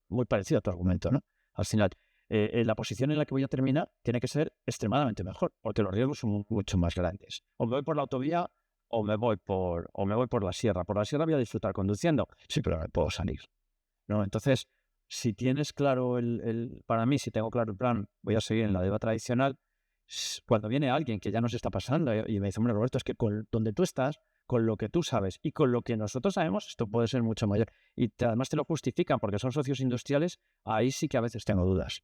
muy parecido a tu argumento, ¿no? Al final, la posición en la que voy a terminar tiene que ser extremadamente mejor, porque los riesgos son mucho más grandes. O me voy por la autovía o me voy por la sierra. Por la sierra voy a disfrutar conduciendo, sí, pero me puedo salir, ¿no? Entonces, si tienes claro para mí, si tengo claro el plan, voy a seguir en la deuda tradicional. Cuando viene alguien que ya nos está pasando y me dice, hombre, Roberto, es que con donde tú estás, con lo que tú sabes y con lo que nosotros sabemos, esto puede ser mucho mayor. Y además te lo justifican porque son socios industriales, ahí sí que a veces tengo dudas.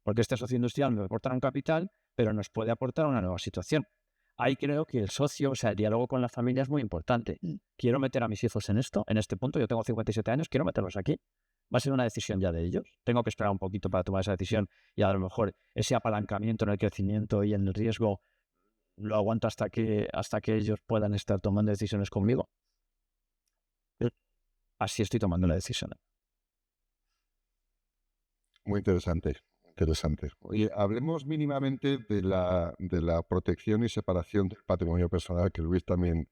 Porque este socio industrial me aporta un capital, pero nos puede aportar una nueva situación. Ahí creo que el socio, o sea, el diálogo con la familia es muy importante. Quiero meter a mis hijos en esto, en este punto, yo tengo 57 años, quiero meterlos aquí. Va a ser una decisión ya de ellos. Tengo que esperar un poquito para tomar esa decisión y a lo mejor ese apalancamiento en el crecimiento y en el riesgo lo aguanto hasta que ellos puedan estar tomando decisiones conmigo. Así estoy tomando la decisión. Muy interesante. Oye, hablemos mínimamente de la protección y separación del patrimonio personal que Luis también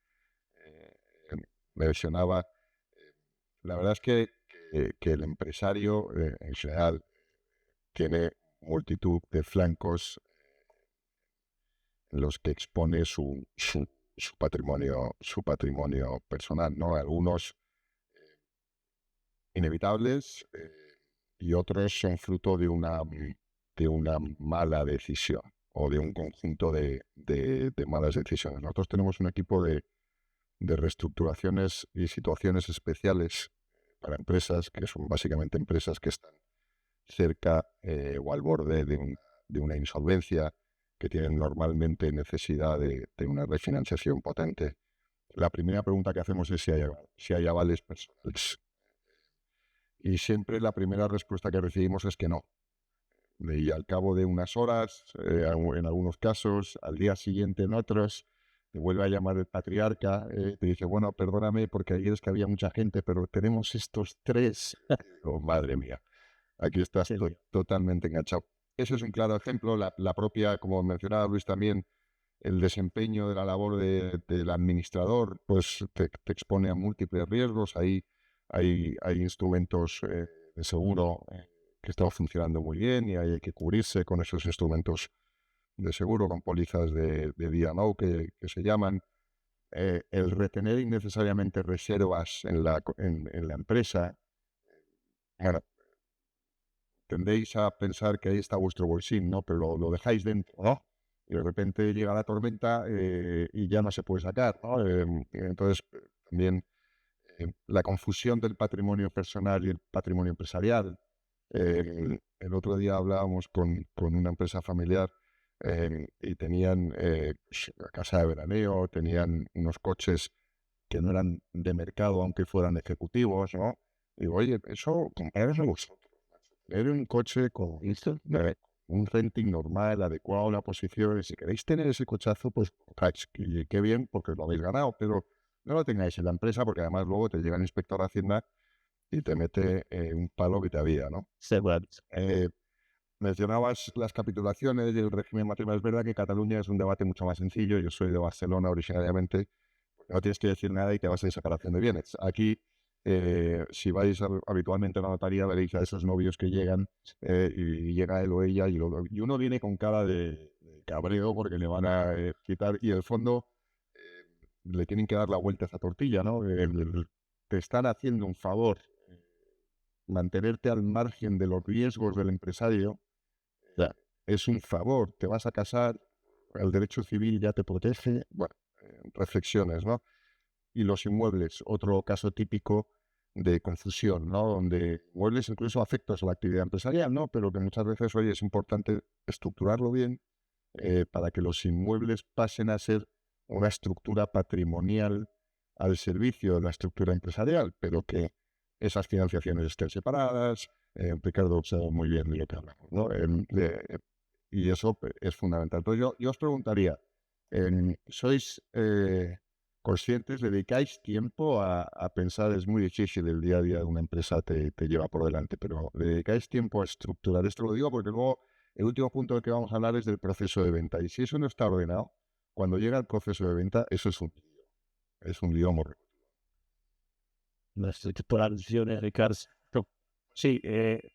mencionaba. La verdad es que el empresario en general tiene multitud de flancos en los que expone su patrimonio personal, ¿no? Algunos inevitables y otros son fruto de una mala decisión o de un conjunto de malas decisiones. Nosotros tenemos un equipo de de reestructuraciones y situaciones especiales para empresas, que son básicamente empresas que están cerca o al borde de una insolvencia, que tienen normalmente necesidad de una refinanciación potente. La primera pregunta que hacemos es si hay avales personales. Y siempre la primera respuesta que recibimos es que no. Y al cabo de unas horas, en algunos casos, al día siguiente en otros, te vuelve a llamar el patriarca, te dice, bueno, perdóname porque ayer es que había mucha gente, pero tenemos estos 3. Oh, madre mía, aquí estás Sí. totalmente enganchado. Eso es un claro ejemplo. La propia, como mencionaba Luis también, el desempeño de la labor del administrador, pues te expone a múltiples riesgos. Hay instrumentos de seguro que están funcionando muy bien y hay que cubrirse con esos instrumentos de seguro, con pólizas de D&O que se llaman. El retener innecesariamente reservas en la empresa, bueno, tendéis a pensar que ahí está vuestro bolsín, ¿no? Pero lo dejáis dentro, ¿no? Y de repente llega la tormenta y ya no se puede sacar, ¿no? Entonces, también la confusión del patrimonio personal y el patrimonio empresarial. El otro día hablábamos con una empresa familiar y tenían casa de veraneo, tenían unos coches que no eran de mercado, aunque fueran ejecutivos, ¿no? Digo, oye, eso comprároslo vosotros. Tener un coche con un renting normal, adecuado a la posición, y si queréis tener ese cochazo, pues compráis. Y qué bien, porque lo habéis ganado, pero no lo tengáis en la empresa, porque además luego te llega el inspector de Hacienda y te mete un palo que te había, ¿no? Mencionabas las capitulaciones y el régimen matrimonial. Es verdad que Cataluña es un debate mucho más sencillo. Yo soy de Barcelona originariamente. No tienes que decir nada y te vas a ir separación de bienes. Aquí, si vais habitualmente a la notaría, veréis a esos novios que llegan y llega él o ella y uno viene con cara de cabreo porque le van a quitar y en el fondo le tienen que dar la vuelta a esa tortilla, ¿no? Te están haciendo un favor mantenerte al margen de los riesgos del empresario. Es un favor, te vas a casar, el derecho civil ya te protege. Bueno, reflexiones, ¿no? Y los inmuebles, otro caso típico de confusión, ¿no? Donde inmuebles incluso afectos a la actividad empresarial, ¿no? Pero que muchas veces, oye, es importante estructurarlo bien para que los inmuebles pasen a ser una estructura patrimonial al servicio de la estructura empresarial, pero que esas financiaciones estén separadas. Ricardo observa muy bien de lo que hablamos, ¿no? Y eso es fundamental. Entonces yo os preguntaría, ¿sois conscientes, dedicáis tiempo a pensar? Es muy difícil, el día a día de una empresa te lleva por delante, pero ¿dedicáis tiempo a estructurar? Esto lo digo porque luego el último punto del que vamos a hablar es del proceso de venta. Y si eso no está ordenado, cuando llega el proceso de venta, eso es un lío. Es un lío morro. Las estructuraciones, Ricardo. Sí,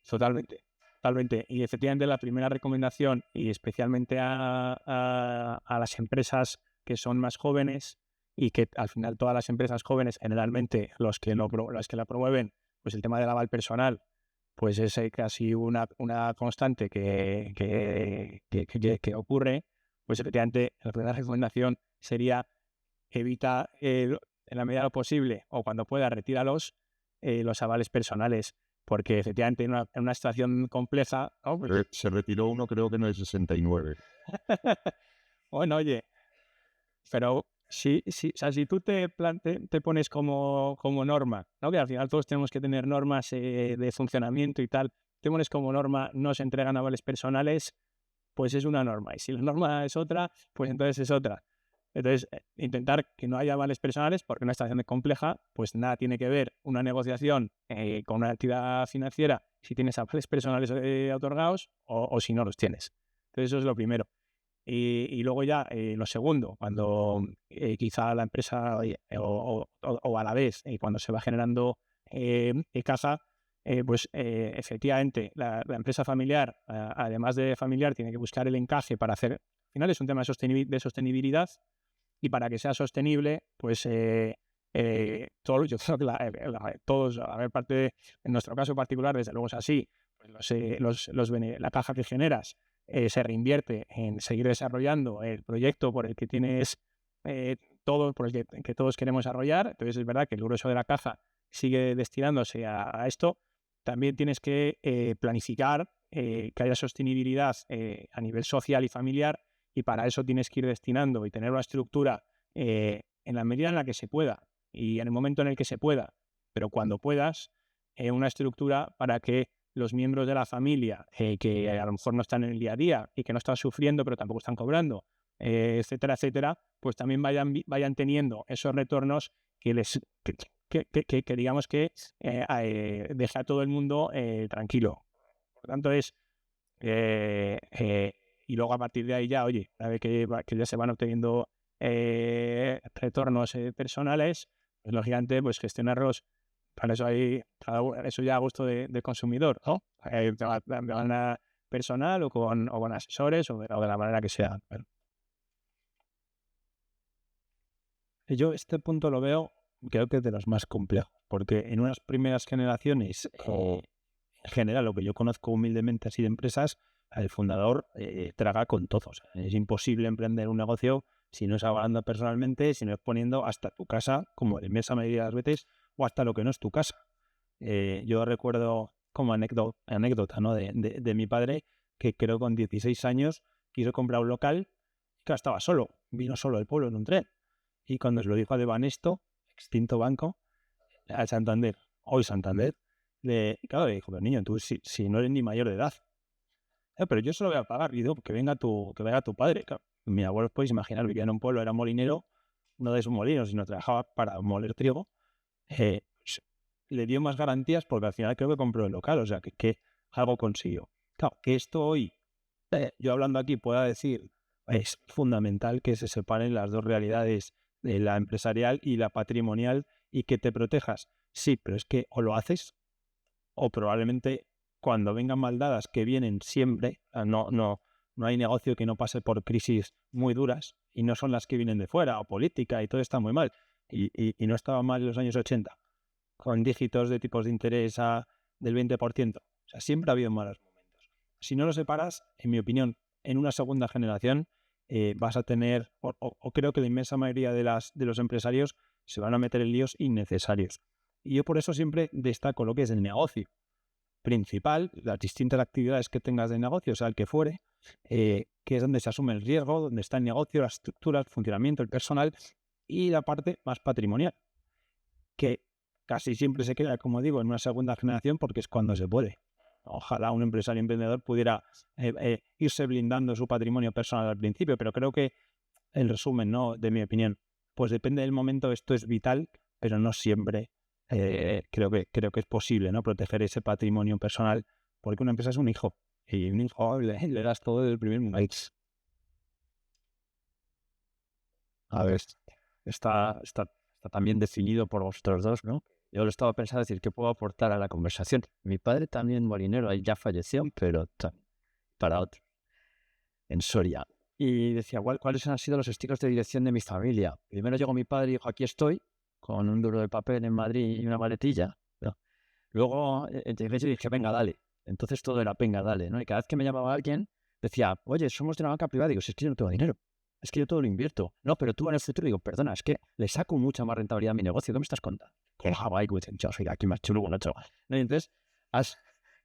totalmente. Totalmente. Y efectivamente la primera recomendación, y especialmente a las empresas que son más jóvenes, y que al final todas las empresas jóvenes, generalmente las que la promueven, pues el tema del aval personal, pues es casi una constante que ocurre. Pues efectivamente la primera recomendación sería evita en la medida de lo posible o cuando pueda retíralos los avales personales, porque efectivamente en una situación compleja, ¿no? Pues, Se retiró uno, creo que en el 69. bueno, oye, pero o sea, si tú te pones como norma, ¿no? Que al final todos tenemos que tener normas de funcionamiento y tal, te pones como norma, no se entregan avales personales, pues es una norma. Y si la norma es otra, pues entonces es otra. Entonces, intentar que no haya avales personales, porque una situación compleja, pues nada tiene que ver una negociación con una entidad financiera si tienes avales personales otorgados o si no los tienes. Entonces, eso es lo primero. Y luego ya, lo segundo, cuando quizá la empresa o a la vez, cuando se va generando caja, pues efectivamente la empresa familiar, además de familiar, tiene que buscar el encaje para hacer. Al final es un tema de sostenibilidad y para que sea sostenible, pues yo creo que todos, a ver, en nuestro caso particular, desde luego es así, pues la caja que generas se reinvierte en seguir desarrollando el proyecto por el que tienes por el que todos queremos desarrollar. Entonces es verdad que el grueso de la caja sigue destinándose a esto. También tienes que planificar que haya sostenibilidad a nivel social y familiar, y para eso tienes que ir destinando y tener una estructura en la medida en la que se pueda y en el momento en el que se pueda, pero cuando puedas, una estructura para que los miembros de la familia que a lo mejor no están en el día a día y que no están sufriendo pero tampoco están cobrando, etcétera, etcétera, pues también vayan teniendo esos retornos que les que digamos que deje a todo el mundo tranquilo. Por tanto y luego a partir de ahí ya, oye, una vez que ya se van obteniendo retornos personales, pues lógicamente pues gestionarlos. Para eso eso ya a gusto del consumidor, ¿no? De manera personal o con asesores o de la manera que sea. Pero yo este punto lo veo, creo que es de los más complejos, porque en unas primeras generaciones, en general, lo que yo conozco humildemente así de empresas, el fundador traga con todo. O sea, es imposible emprender un negocio si no es hablando personalmente, si no es poniendo hasta tu casa, como en esa mayoría de las veces, o hasta lo que no es tu casa. Yo recuerdo como anécdota, ¿no? de mi padre, que creo con 16 años quiso comprar un local, y claro, estaba solo, vino solo del pueblo en un tren. Y cuando se lo dijo a De Banesto, extinto banco, al Santander, hoy Santander, claro, le dijo, pero niño, tú si no eres ni mayor de edad. Pero yo se lo voy a pagar. Y digo, que venga tu padre. Claro, mi abuelo, podéis imaginar, vivía en un pueblo, era molinero, no de sus molinos, sino trabajaba para moler trigo. Pues, le dio más garantías porque al final creo que compró el local, o sea, que algo consiguió. Claro, que esto hoy, yo hablando aquí, pueda decir, es fundamental que se separen las dos realidades, la empresarial y la patrimonial, y que te protejas. Sí, pero es que o lo haces, o probablemente cuando vengan maldadas, que vienen siempre, no hay negocio que no pase por crisis muy duras, y no son las que vienen de fuera, o política, y todo está muy mal. Y no estaba mal en los años 80, con dígitos de tipos de interés del 20%. O sea, siempre ha habido malos momentos. Si no lo separas, en mi opinión, en una segunda generación vas a tener, o creo que la inmensa mayoría de los empresarios se van a meter en líos innecesarios. Y yo por eso siempre destaco lo que es el negocio principal, las distintas actividades que tengas de negocio, sea el que fuere, que es donde se asume el riesgo, donde está el negocio, la estructura, el funcionamiento, el personal, y la parte más patrimonial, que casi siempre se queda, como digo, en una segunda generación porque es cuando se puede. Ojalá un empresario emprendedor pudiera irse blindando su patrimonio personal al principio, pero creo que, en resumen, ¿no?, de mi opinión, pues depende del momento, esto es vital, pero no siempre creo que es posible, ¿no?, proteger ese patrimonio personal, porque una empresa es un hijo, y un hijo le das todo desde el primer momento. A ver, está también definido por vosotros dos, ¿no? Yo lo estaba pensando, decir, ¿qué puedo aportar a la conversación? Mi padre también molinero, él ya falleció, pero para otro, en Soria. Y decía, ¿cuáles han sido los estilos de dirección de mi familia? Primero llegó mi padre y dijo, aquí estoy, con un duro de papel en Madrid y una maletilla, ¿no? Luego llegué y dije, venga, dale. Entonces todo era venga, dale, ¿no? Y cada vez que me llamaba alguien, decía, oye, somos de una banca privada. Digo, si es que yo no tengo dinero. Es que yo todo lo invierto. No, pero tú en el futuro, digo, perdona, es que le saco mucha más rentabilidad a mi negocio. ¿Qué me estás contando? Colgaba ahí, yo soy aquí más chulo, bueno, chaval. ¿No? Y entonces,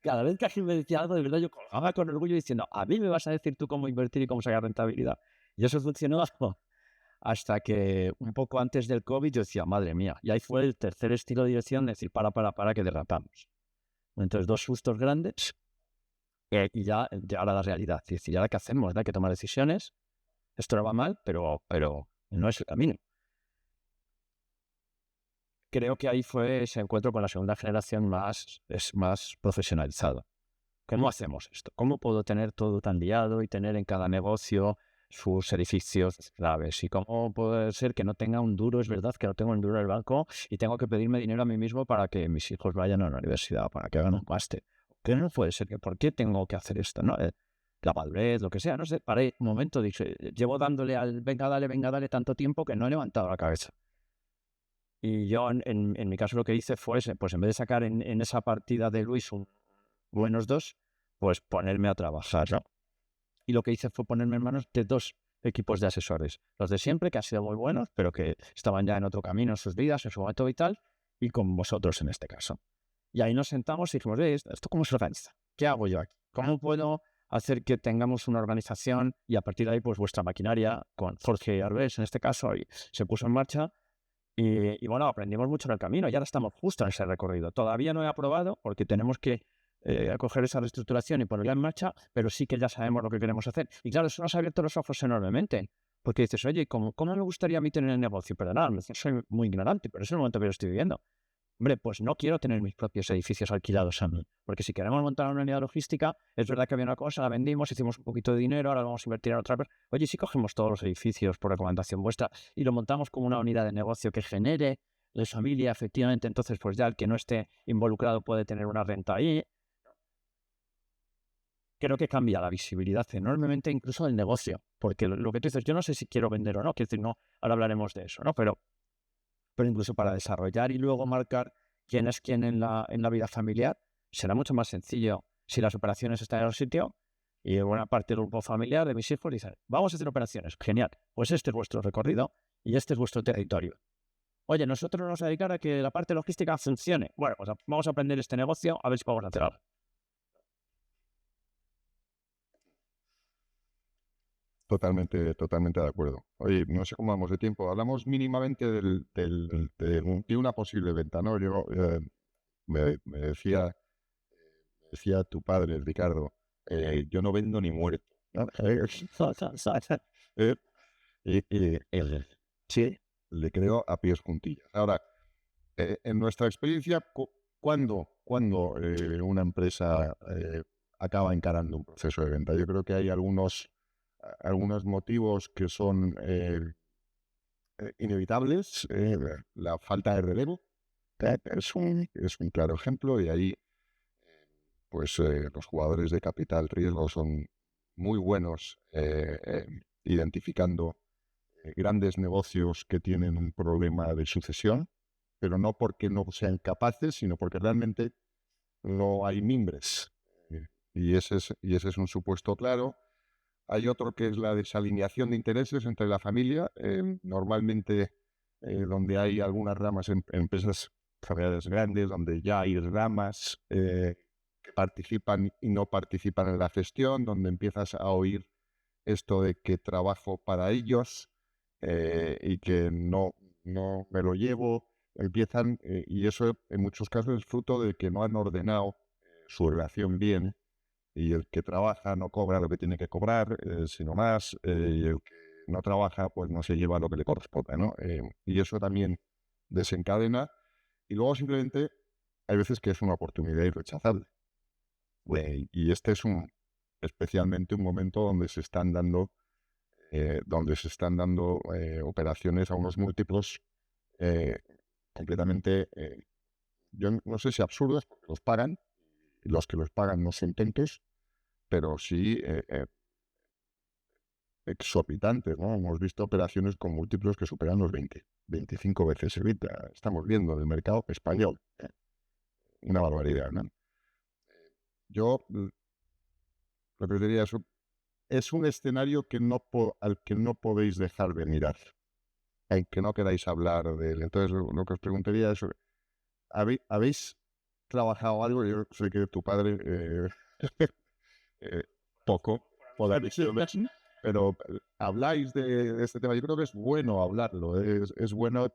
cada vez que alguien me decía algo, de verdad, yo colgaba con orgullo diciendo, a mí me vas a decir tú cómo invertir y cómo sacar rentabilidad. Y eso funcionó hasta que un poco antes del COVID yo decía, madre mía. Y ahí fue el tercer estilo de dirección, de decir, para, que derrapamos. Entonces, 2 sustos grandes y ya llegar a la realidad. Es decir, ¿ahora qué hacemos? Hay que tomar decisiones. Esto no va mal, pero no es el camino. Creo que ahí fue ese encuentro con la segunda generación más profesionalizado. ¿Cómo hacemos esto? ¿Cómo puedo tener todo tan liado y tener en cada negocio sus edificios claves? ¿Y cómo puede ser que no tenga un duro? Es verdad que no tengo un duro en el banco y tengo que pedirme dinero a mí mismo para que mis hijos vayan a la universidad, para que hagan un máster. ¿Qué no puede ser? ¿Por qué tengo que hacer esto? ¿No? La madurez, lo que sea, no sé, paré un momento, dije, llevo dándole al venga, dale tanto tiempo que no he levantado la cabeza. Y yo, en mi caso, lo que hice fue, pues en vez de sacar en esa partida de Luis buenos 2, pues ponerme a trabajar, ¿no? Y lo que hice fue ponerme en manos de 2 equipos de asesores. Los de siempre, que han sido muy buenos, pero que estaban ya en otro camino en sus vidas, en su momento vital, y con vosotros en este caso. Y ahí nos sentamos y dijimos, ¿esto cómo se organiza? ¿Qué hago yo aquí? ¿Cómo puedo hacer que tengamos una organización? Y a partir de ahí, pues vuestra maquinaria, con Jorge Arbés en este caso, y se puso en marcha. Y bueno, aprendimos mucho en el camino y ahora estamos justo en ese recorrido. Todavía no he aprobado porque tenemos que acoger esa reestructuración y ponerla en marcha, pero sí que ya sabemos lo que queremos hacer. Y claro, eso nos ha abierto los ojos enormemente, porque dices, oye, ¿cómo me gustaría a mí tener el negocio? Perdonad, soy muy ignorante, pero es el momento que lo estoy viviendo. Hombre, pues no quiero tener mis propios edificios alquilados a mí, porque si queremos montar una unidad logística, es verdad que había una cosa, la vendimos, hicimos un poquito de dinero, ahora vamos a invertir en otra. Oye, si cogemos todos los edificios por recomendación vuestra y lo montamos como una unidad de negocio que genere de familia, efectivamente, entonces pues ya el que no esté involucrado puede tener una renta ahí. Creo que cambia la visibilidad enormemente incluso del negocio, porque lo que tú dices, yo no sé si quiero vender o no, quiero decir, no, ahora hablaremos de eso, ¿no? Pero incluso para desarrollar y luego marcar quién es quién en la vida familiar, será mucho más sencillo si las operaciones están en el sitio y buena parte del grupo familiar de mis hijos dicen, vamos a hacer operaciones, genial, pues este es vuestro recorrido y este es vuestro territorio. Oye, nosotros nos vamos a dedicar a que la parte logística funcione. Bueno, pues vamos a aprender este negocio a ver si podemos hacer algo. Totalmente de acuerdo. Oye, no sé cómo vamos de tiempo. Hablamos mínimamente de una posible venta, ¿no? Yo, me decía tu padre, Ricardo, yo no vendo ni muerto, ¿no? Sí, le creo a pies juntillas. Ahora, en nuestra experiencia, ¿cuándo una empresa acaba encarando un proceso de venta? Yo creo que hay algunos motivos que son inevitables. La falta de relevo es un claro ejemplo, y ahí pues los jugadores de capital riesgo son muy buenos identificando grandes negocios que tienen un problema de sucesión, pero no porque no sean capaces, sino porque realmente no hay mimbres. Y ese es un supuesto claro. Hay otro que es la desalineación de intereses entre la familia, normalmente donde hay algunas ramas en empresas familiares grandes, donde ya hay ramas que participan y no participan en la gestión, donde empiezas a oír esto de que trabajo para ellos y que no me lo llevo. Empiezan, y eso en muchos casos es fruto de que no han ordenado su relación bien, y el que trabaja no cobra lo que tiene que cobrar, sino más, y el que no trabaja pues no se lleva lo que le corresponde, ¿no? Y eso también desencadena, y luego simplemente hay veces que es una oportunidad irrechazable. Y este es especialmente un momento donde se están dando operaciones a unos múltiplos completamente, yo no sé si absurdos, porque los pagan, y los que los pagan no son tontos, pero sí exorbitantes, ¿no? Hemos visto operaciones con múltiplos que superan los 20, 25 veces EBITDA. Estamos viendo del mercado español. Una barbaridad, ¿no? Yo lo que diría es un escenario al que no podéis dejar de mirar, aunque no queráis hablar de él. Entonces, lo que os preguntaría es, ¿habéis trabajado algo? Yo sé que tu padre poco, pero habláis de este tema. Yo creo que es bueno hablarlo, es bueno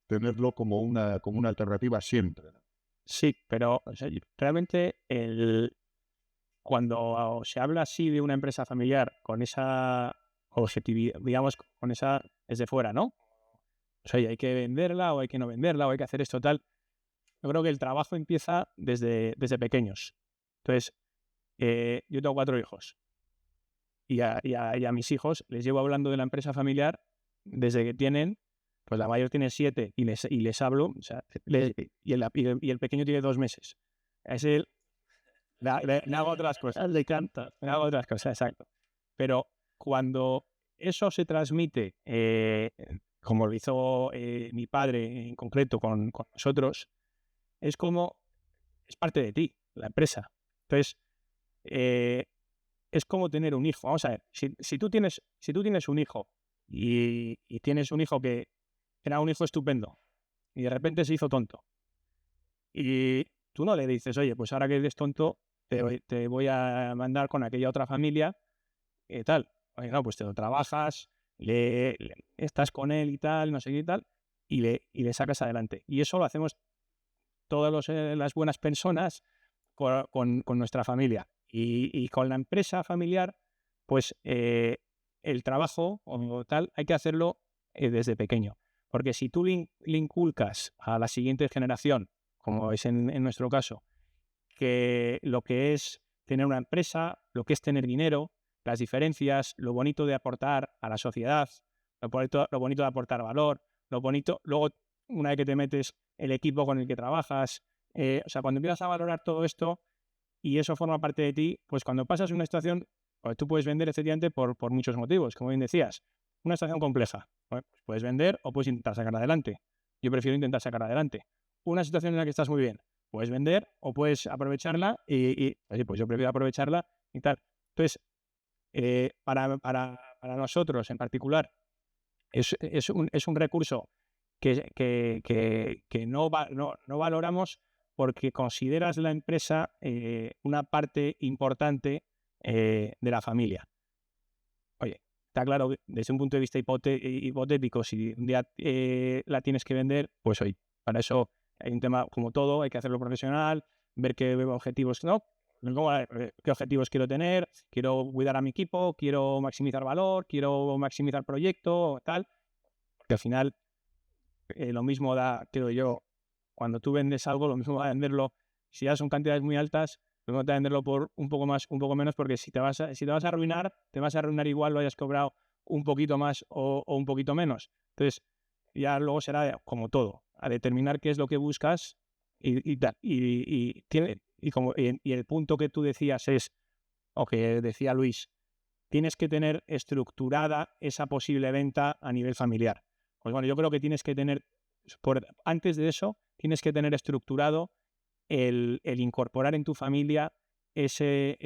tenerlo como una alternativa siempre, ¿no? Sí, pero o sea, realmente cuando se habla así de una empresa familiar con esa objetividad, digamos, con esa desde fuera, ¿no? O sea, hay que venderla o hay que no venderla o hay que hacer esto tal. Yo creo que el trabajo empieza desde pequeños. Entonces, yo tengo 4 hijos y a mis hijos les llevo hablando de la empresa familiar desde que tienen, pues la mayor tiene 7 y les hablo, o sea, y el pequeño tiene 2 meses. Es el... Le hago otras cosas. Le canta. Le hago otras cosas, exacto. Pero cuando eso se transmite, como lo hizo mi padre en concreto con nosotros, es parte de ti, la empresa. Entonces, es como tener un hijo. Vamos a ver, si tú tienes un hijo y tienes un hijo que era un hijo estupendo y de repente se hizo tonto y tú no le dices, oye, pues ahora que eres tonto te voy a mandar con aquella otra familia, tal. Oye, no, pues te lo trabajas, estás con él y tal, no sé qué y tal, y le sacas adelante. Y eso lo hacemos todas las buenas personas con nuestra familia. Y con la empresa familiar, pues el trabajo o tal hay que hacerlo desde pequeño. Porque si tú le inculcas a la siguiente generación, como es en nuestro caso, que lo que es tener una empresa, lo que es tener dinero, las diferencias, lo bonito de aportar a la sociedad, lo bonito de aportar valor, lo bonito, luego una vez que te metes el equipo con el que trabajas, o sea, cuando empiezas a valorar todo esto y eso forma parte de ti, pues cuando pasas una situación, pues tú puedes vender efectivamente por muchos motivos, como bien decías, una situación compleja, pues puedes vender o puedes intentar sacar adelante. Yo prefiero intentar sacar adelante. Una situación en la que estás muy bien, puedes vender o puedes aprovecharla y oye, pues yo prefiero aprovecharla y tal. Entonces, para nosotros en particular, es un recurso que no valoramos porque consideras la empresa una parte importante de la familia. Oye, está claro que desde un punto de vista hipotético, si un día la tienes que vender, pues oye, para eso hay un tema como todo, hay que hacerlo profesional, ver qué objetivos, ¿no? ¿Qué objetivos quiero tener? Quiero cuidar a mi equipo, quiero maximizar valor, quiero maximizar proyecto, tal. Porque al final lo mismo da, creo yo, cuando tú vendes algo, lo mismo va a venderlo, si ya son cantidades muy altas, lo mismo te va a venderlo por un poco más, un poco menos, porque si te vas a arruinar, te vas a arruinar igual lo hayas cobrado un poquito más o un poquito menos. Entonces, ya luego será como todo, a determinar qué es lo que buscas y el punto que tú decías es, o que decía Luis, tienes que tener estructurada esa posible venta a nivel familiar. Pues bueno, yo creo que tienes que tener, antes de eso, tienes que tener estructurado el incorporar en tu familia ese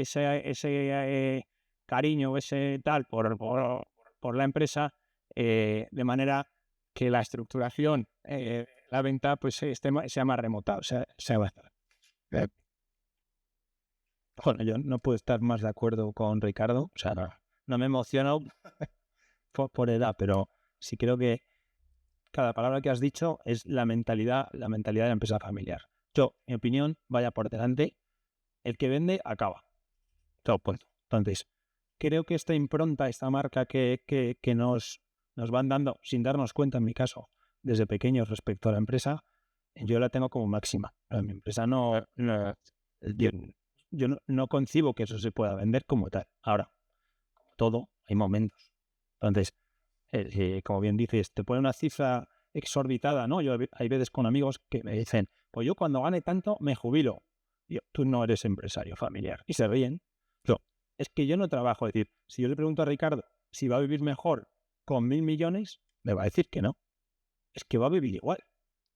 cariño, ese tal por la empresa, de manera que la estructuración, la venta, pues sea más remota, o sea más. Bueno, yo no puedo estar más de acuerdo con Ricardo. O sea, no me emociono por edad, pero sí creo que cada palabra que has dicho es la mentalidad de la empresa familiar. Yo, en mi opinión, vaya por delante, el que vende acaba. Todo punto. Entonces, creo que esta impronta, esta marca que nos van dando, sin darnos cuenta en mi caso, desde pequeños respecto a la empresa, yo la tengo como máxima. En mi empresa yo no concibo que eso se pueda vender como tal. Ahora, como todo, hay momentos. Entonces, como bien dices, te pone una cifra exorbitada, ¿no? Yo hay veces con amigos que me dicen, pues yo cuando gane tanto me jubilo. Yo, tú no eres empresario familiar. Y se ríen. Yo, es que yo no trabajo. Es decir, si yo le pregunto a Ricardo si va a vivir mejor con 1.000 millones, me va a decir que no. Es que va a vivir igual.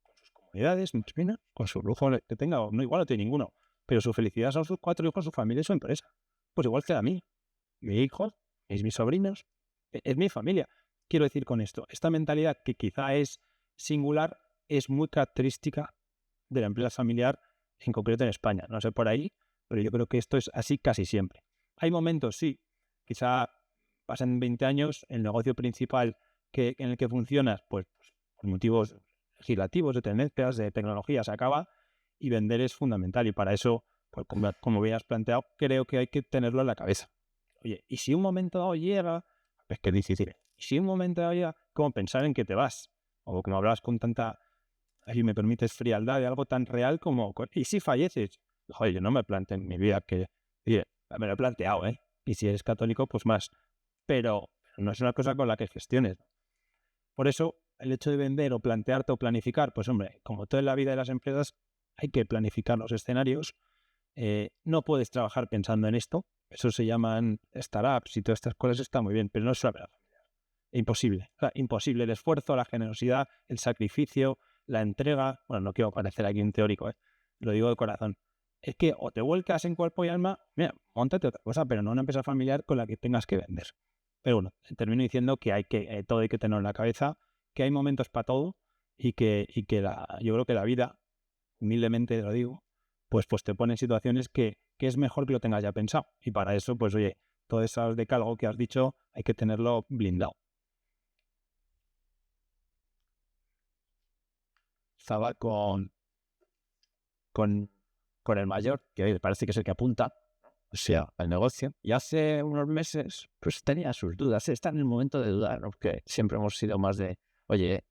Con sus comodidades, con su lujo que tenga, o no, igual no tiene ninguno. Pero su felicidad son sus 4 hijos, su familia y su empresa. Pues igual que a mí. Mi hijo, mis sobrinos, es mi familia. Quiero decir con esto, esta mentalidad que quizá es singular, es muy característica de la empresa familiar, en concreto en España. No sé por ahí, pero yo creo que esto es así casi siempre. Hay momentos, sí, quizá pasan 20 años, el negocio principal en el que funcionas, pues por motivos legislativos, de tendencias, de tecnología, se acaba y vender es fundamental. Y para eso, pues como habías planteado, creo que hay que tenerlo en la cabeza. Oye, y si un momento dado llega, es que es difícil. Y si un momento dado llega, como pensar en que te vas, o como hablabas con tanta, si me permites, frialdad de algo tan real como, y si falleces, joder, yo no me planteo en mi vida que, oye, me lo he planteado, ¿eh? Y si eres católico, pues más. Pero no es una cosa con la que gestiones. Por eso, el hecho de vender o plantearte o planificar, pues hombre, como todo en la vida de las empresas, hay que planificar los escenarios. No puedes trabajar pensando en esto. Eso se llaman startups y todas estas cosas, está muy bien, pero no es una empresa familiar. Imposible. O sea, imposible. El esfuerzo, la generosidad, el sacrificio, la entrega. Bueno, no quiero parecer aquí un teórico, lo digo de corazón. es que o te vuelcas en cuerpo y alma, mira, móntate otra cosa, pero no una empresa familiar con la que tengas que vender. Pero bueno, termino diciendo que todo hay que tener en la cabeza, que hay momentos para todo y que yo creo que la vida, humildemente lo digo, pues te pone en situaciones que es mejor que lo tengas ya pensado. Y para eso, pues oye, todo eso decálogo que has dicho hay que tenerlo blindado. Estaba con el mayor, que oye, parece que es el que apunta, o sea, al negocio. Y hace unos meses, pues tenía sus dudas. Está en el momento de dudar, ¿no? Porque siempre hemos sido más de, oye,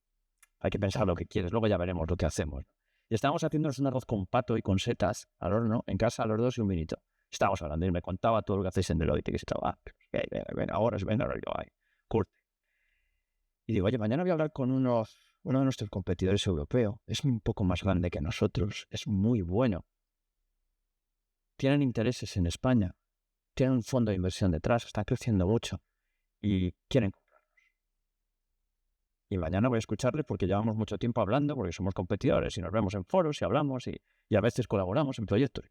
hay que pensar lo que quieres, luego ya veremos lo que hacemos. Y estábamos haciéndonos un arroz con pato y con setas al horno, en casa, a los dos y un vinito. Estábamos hablando y me contaba todo lo que hacéis en Deloitte, que estaba, venga, ahora, yo, curte. Y digo, oye, mañana voy a hablar con uno de nuestros competidores europeos. Es un poco más grande que nosotros, es muy bueno. Tienen intereses en España, tienen un fondo de inversión detrás, están creciendo mucho y quieren comprarnos. Y mañana voy a escucharles porque llevamos mucho tiempo hablando, porque somos competidores y nos vemos en foros y hablamos y a veces colaboramos en proyectos.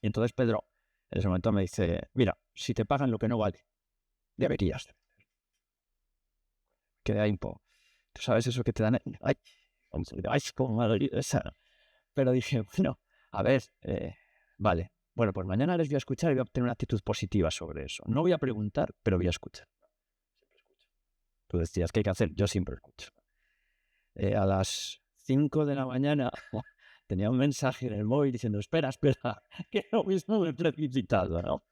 Y entonces Pedro en ese momento me dice, mira, si te pagan lo que no vale, deberías. Quedé ahí un poco. ¿Tú sabes eso que te dan? Ay, cómo me ha dolido esa. Pero dije, bueno, a ver, vale. Bueno, pues mañana les voy a escuchar y voy a obtener una actitud positiva sobre eso. No voy a preguntar, pero voy a escuchar. Siempre escucho. Tú decías, ¿qué hay que hacer? Yo siempre escucho. A las 5 de la mañana tenía un mensaje en el móvil diciendo, espera, que lo mismo me he precipitado, ¿no?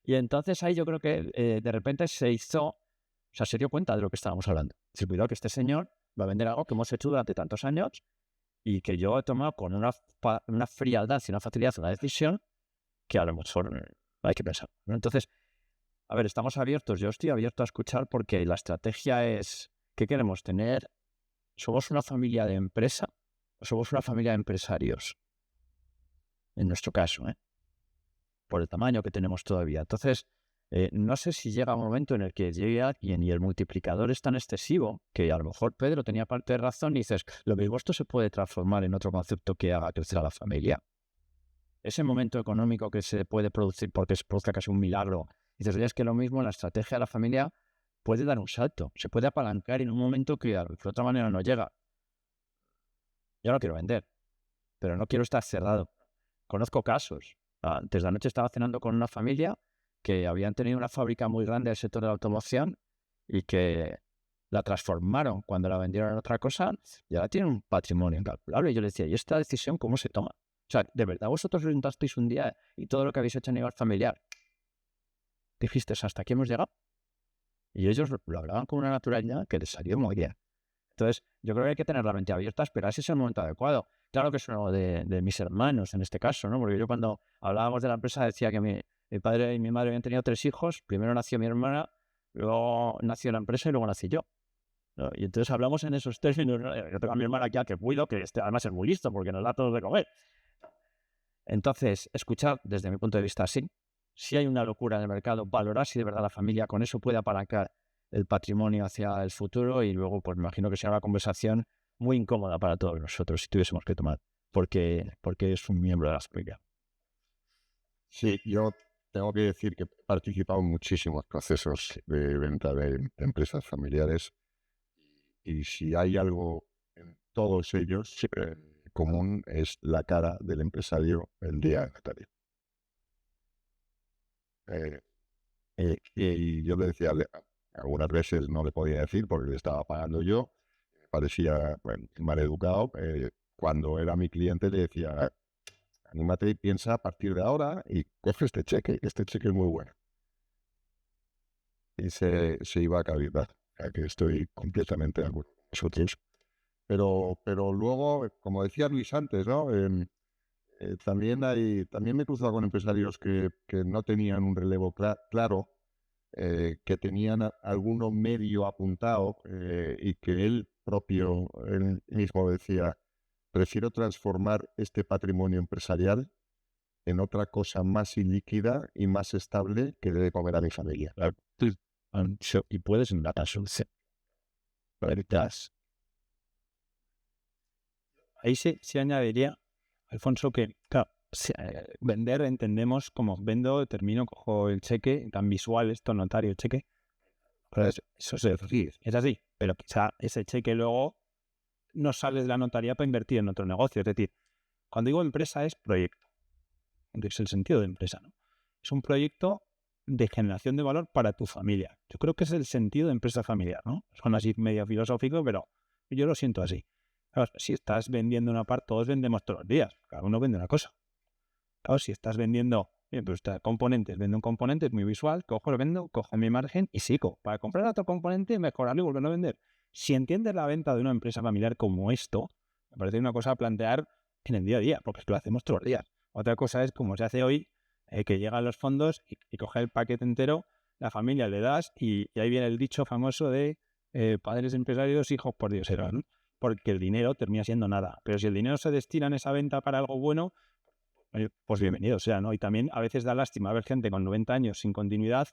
Y entonces ahí yo creo que de repente se dio cuenta de lo que estábamos hablando. Se cuidado que este señor va a vender algo que hemos hecho durante tantos años y que yo he tomado con una frialdad y una facilidad una decisión que a lo mejor hay que pensar, ¿no? Entonces, a ver, estamos abiertos. Yo estoy abierto a escuchar porque la estrategia es, ¿qué queremos tener? ¿Somos una familia de empresa o somos una familia de empresarios? En nuestro caso, por el tamaño que tenemos todavía. Entonces, no sé si llega un momento en el que llegue alguien y el multiplicador es tan excesivo que a lo mejor Pedro tenía parte de razón y dices, lo que vuestro se puede transformar en otro concepto que haga crecer a la familia. Ese momento económico que se puede producir porque se produzca casi un milagro. Dices, oye, es que lo mismo, la estrategia de la familia puede dar un salto, se puede apalancar en un momento que de otra manera no llega. Yo no quiero vender, pero no quiero estar cerrado. Conozco casos. Antes de la noche estaba cenando con una familia que habían tenido una fábrica muy grande del sector de la automoción y que la transformaron cuando la vendieron en otra cosa y ahora tienen un patrimonio incalculable. Y yo le decía, ¿y esta decisión cómo se toma? O sea, ¿de verdad vosotros os sentasteis un día y todo lo que habéis hecho a nivel familiar dijiste, hasta aquí hemos llegado? Y ellos lo hablaban con una naturalidad que les salió muy bien. Entonces, yo creo que hay que tener la mente abierta, esperar ese es el momento adecuado. Claro que es uno de mis hermanos en este caso, ¿no? Porque yo cuando hablábamos de la empresa decía que mi padre y mi madre habían tenido 3 hijos. Primero nació mi hermana, luego nació la empresa y luego nací yo, ¿no? Y entonces hablamos en esos términos, ¿no? Yo tengo a mi hermana aquí al que cuido, que además es muy listo porque nos da todo de comer. Entonces, escuchar desde mi punto de vista sí. Si hay una locura en el mercado, valorar si de verdad la familia con eso puede apalancar el patrimonio hacia el futuro y luego, pues me imagino que será una conversación muy incómoda para todos nosotros si tuviésemos que tomar, porque es un miembro de la familia. Sí, yo tengo que decir que he participado en muchísimos procesos de venta de empresas familiares y si hay algo en todos ellos común es la cara del empresario el día de notario. Y yo le decía, algunas veces no le podía decir porque le estaba pagando yo, me parecía mal educado. Cuando era mi cliente le decía, anímate y piensa a partir de ahora y coge este cheque es muy bueno. Y se iba a cabizbajo, o sea que estoy completamente de acuerdo con vosotros. Pero luego, como decía Luis antes, ¿no? También me he cruzado con empresarios que no tenían un relevo claro, que tenían alguno medio apuntado y que él mismo decía, prefiero transformar este patrimonio empresarial en otra cosa más ilíquida y más estable que debe comer a mi familia. Y puedes dar la solución. Ahí sí añadiría, Alfonso, que claro, vender entendemos como vendo, termino, cojo el cheque, tan visual esto, notario, cheque. Pero eso es así, pero quizá ese cheque luego no sale de la notaría para invertir en otro negocio. Es decir, cuando digo empresa es proyecto. Entonces el sentido de empresa, ¿no? Es un proyecto de generación de valor para tu familia. Yo creo que es el sentido de empresa familiar, ¿no? Son así medio filosófico, pero yo lo siento así. Claro, si estás vendiendo una parte, todos vendemos todos los días. Cada uno vende una cosa. Claro, si estás vendiendo pues componentes, vendo un componente, es muy visual, cojo, lo vendo, cojo mi margen y sigo. Para comprar otro componente, mejorarlo y volverlo a vender. Si entiendes la venta de una empresa familiar como esto, me parece una cosa a plantear en el día a día, porque es que lo hacemos todos los días. Otra cosa es como se hace hoy, que llegan los fondos y coge el paquete entero, la familia le das y ahí viene el dicho famoso de padres empresarios, hijos por Dios, ¿no? Porque el dinero termina siendo nada. Pero si el dinero se destina en esa venta para algo bueno, pues bienvenido sea, ¿no? Y también a veces da lástima ver gente con 90 años sin continuidad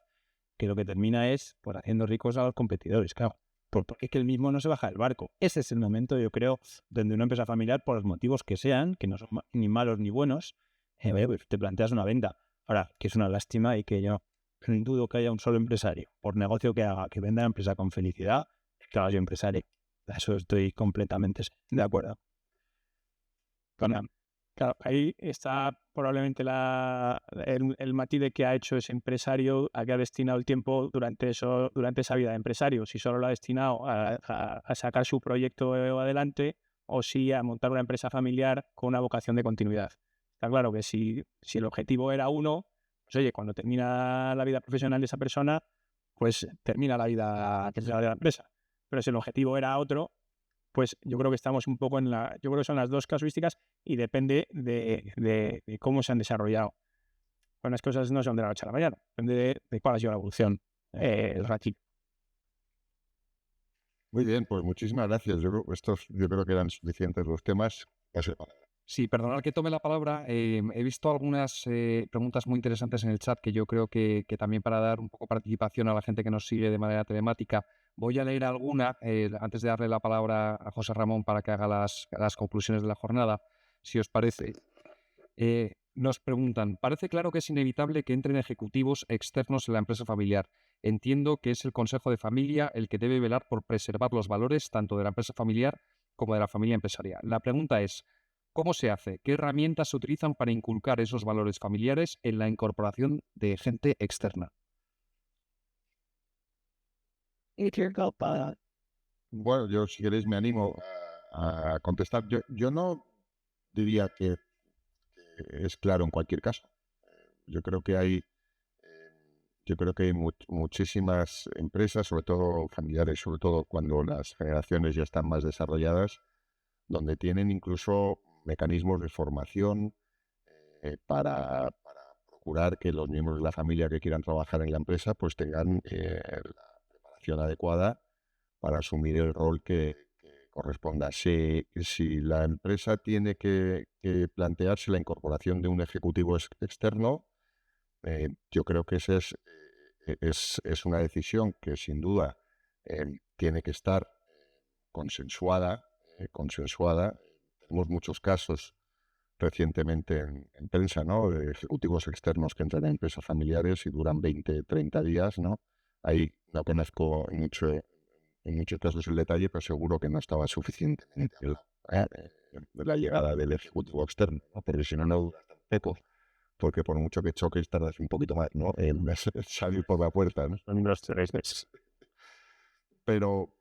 que lo que termina es pues haciendo ricos a los competidores, claro. Porque es que el mismo no se baja del barco. Ese es el momento, yo creo, donde una empresa familiar, por los motivos que sean, que no son ni malos ni buenos, pues te planteas una venta. Ahora, que es una lástima y que yo no dudo que haya un solo empresario, por negocio que haga, que venda la empresa con felicidad, que haga yo empresario. Eso estoy completamente de acuerdo. Claro, ahí está probablemente el matiz de que ha hecho ese empresario, a que ha destinado el tiempo durante esa vida de empresario. Si solo lo ha destinado a sacar su proyecto adelante o si a montar una empresa familiar con una vocación de continuidad. Está claro que si el objetivo era uno, pues oye, cuando termina la vida profesional de esa persona, pues termina la vida de la empresa. Pero si el objetivo era otro, pues yo creo que estamos un poco yo creo que son las dos casuísticas y depende de cómo se han desarrollado. Unas cosas no son de la noche a la mañana, depende de cuál ha sido la evolución ratio. Muy bien, pues muchísimas gracias. Yo creo que eran suficientes los temas. Sí, perdonad que tome la palabra. He visto algunas preguntas muy interesantes en el chat que yo creo que también para dar un poco participación a la gente que nos sigue de manera telemática, voy a leer alguna antes de darle la palabra a José Ramón para que haga las conclusiones de la jornada, si os parece. Nos preguntan, parece claro que es inevitable que entren ejecutivos externos en la empresa familiar. Entiendo que es el Consejo de Familia el que debe velar por preservar los valores tanto de la empresa familiar como de la familia empresarial. La pregunta es, ¿cómo se hace? ¿Qué herramientas se utilizan para inculcar esos valores familiares en la incorporación de gente externa? Bueno, yo si queréis me animo a contestar. Yo no diría que es claro en cualquier caso. Yo creo que hay muchísimas empresas, sobre todo familiares, sobre todo cuando las generaciones ya están más desarrolladas, donde tienen incluso mecanismos de formación para procurar que los miembros de la familia que quieran trabajar en la empresa pues tengan la preparación adecuada para asumir el rol que corresponda. Si la empresa tiene que plantearse la incorporación de un ejecutivo externo, yo creo que esa es una decisión que sin duda tiene que estar consensuada. Tenemos muchos casos recientemente en prensa, ¿no?, de ejecutivos externos que entran en empresas familiares y duran 20, 30 días, ¿no? Ahí no conozco en muchos casos el detalle, pero seguro que no estaba suficientemente la llegada del ejecutivo externo, ¿no? Porque si no, no dura tampoco. Porque por mucho que choques, tardas un poquito más, ¿no?, en salir por la puerta, ¿no? Son unos 3 meses. Pero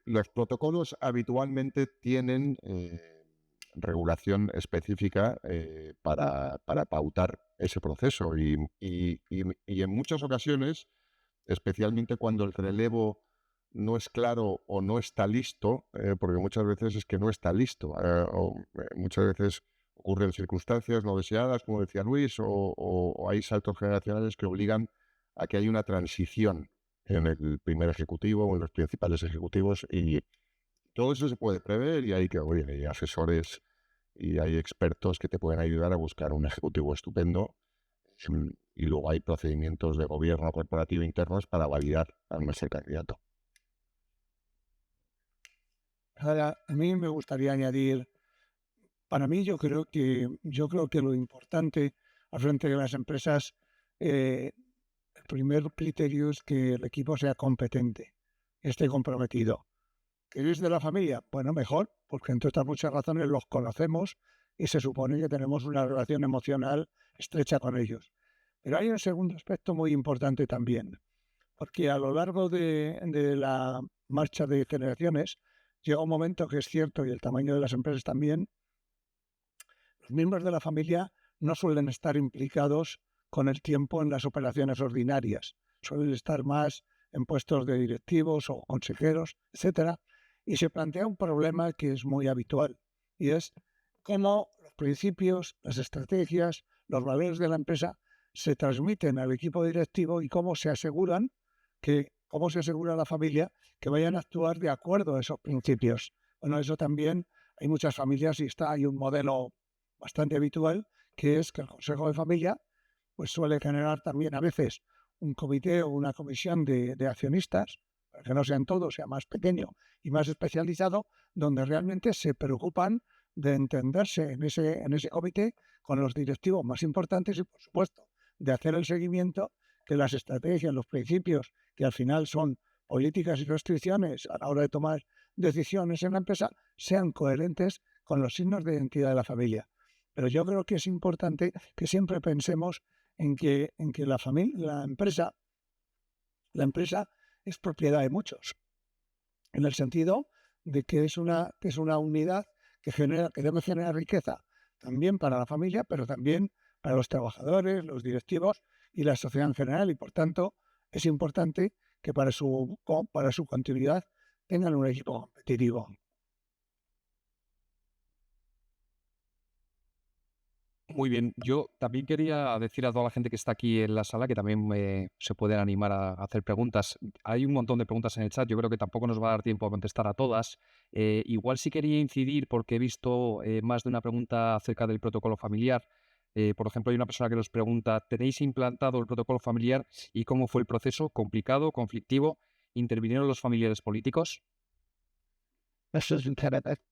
los protocolos habitualmente tienen regulación específica para pautar ese proceso y en muchas ocasiones, especialmente cuando el relevo no es claro o no está listo, porque muchas veces es que no está listo, muchas veces ocurren circunstancias no deseadas, como decía Luis, o hay saltos generacionales que obligan a que haya una transición en el primer ejecutivo o en los principales ejecutivos, y todo eso se puede prever y hay asesores y hay expertos que te pueden ayudar a buscar un ejecutivo estupendo, y luego hay procedimientos de gobierno corporativo internos para validar a nuestro candidato. Ahora, a mí me gustaría añadir Para mí yo creo que lo importante al frente de las empresas, el primer criterio es que el equipo sea competente, esté comprometido. ¿Queréis de la familia? Bueno, mejor, porque entre otras muchas razones los conocemos y se supone que tenemos una relación emocional estrecha con ellos. Pero hay un segundo aspecto muy importante también, porque a lo largo de la marcha de generaciones llega un momento que es cierto, y el tamaño de las empresas también, los miembros de la familia no suelen estar implicados con el tiempo en las operaciones ordinarias, suelen estar más en puestos de directivos o consejeros, etcétera, y se plantea un problema que es muy habitual, y es cómo los principios, las estrategias, los valores de la empresa se transmiten al equipo directivo y cómo se asegura la familia que vayan a actuar de acuerdo a esos principios. Bueno, eso también hay muchas familias y hay un modelo bastante habitual, que es que el Consejo de Familia pues suele generar también a veces un comité o una comisión de accionistas, para que no sean todos, sea más pequeño y más especializado, donde realmente se preocupan de entenderse en ese comité con los directivos más importantes y, por supuesto, de hacer el seguimiento, que las estrategias, los principios, que al final son políticas y restricciones a la hora de tomar decisiones en la empresa, sean coherentes con los signos de identidad de la familia. Pero yo creo que es importante que siempre pensemos en que la empresa es propiedad de muchos, en el sentido de que es una unidad que debe generar riqueza también para la familia, pero también para los trabajadores, los directivos y la sociedad en general. Y por tanto, es importante que para su continuidad tengan un equipo competitivo. Muy bien, yo también quería decir a toda la gente que está aquí en la sala que también se pueden animar a hacer preguntas. Hay un montón de preguntas en el chat, yo creo que tampoco nos va a dar tiempo a contestar a todas. Igual sí quería incidir porque he visto más de una pregunta acerca del protocolo familiar. Por ejemplo, hay una persona que nos pregunta, ¿tenéis implantado el protocolo familiar y cómo fue el proceso? ¿Complicado, conflictivo? ¿Intervinieron los familiares políticos? Eso es interesante.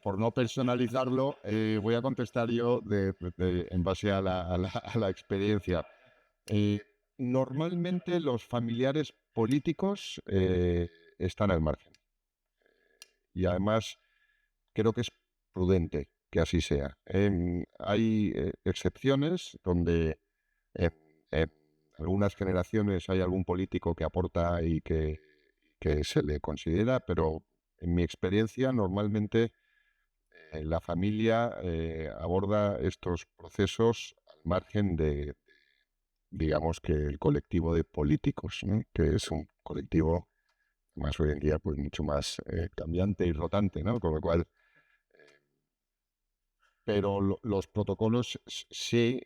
Por no personalizarlo, voy a contestar yo en base a la experiencia. Normalmente los familiares políticos están al margen. Y además creo que es prudente que así sea. Hay excepciones donde en algunas generaciones hay algún político que aporta y que se le considera, pero en mi experiencia normalmente la familia aborda estos procesos al margen digamos que el colectivo de políticos, ¿no? Que es un colectivo más hoy en día pues mucho más cambiante y rotante, ¿no? Con lo cual, pero los protocolos sí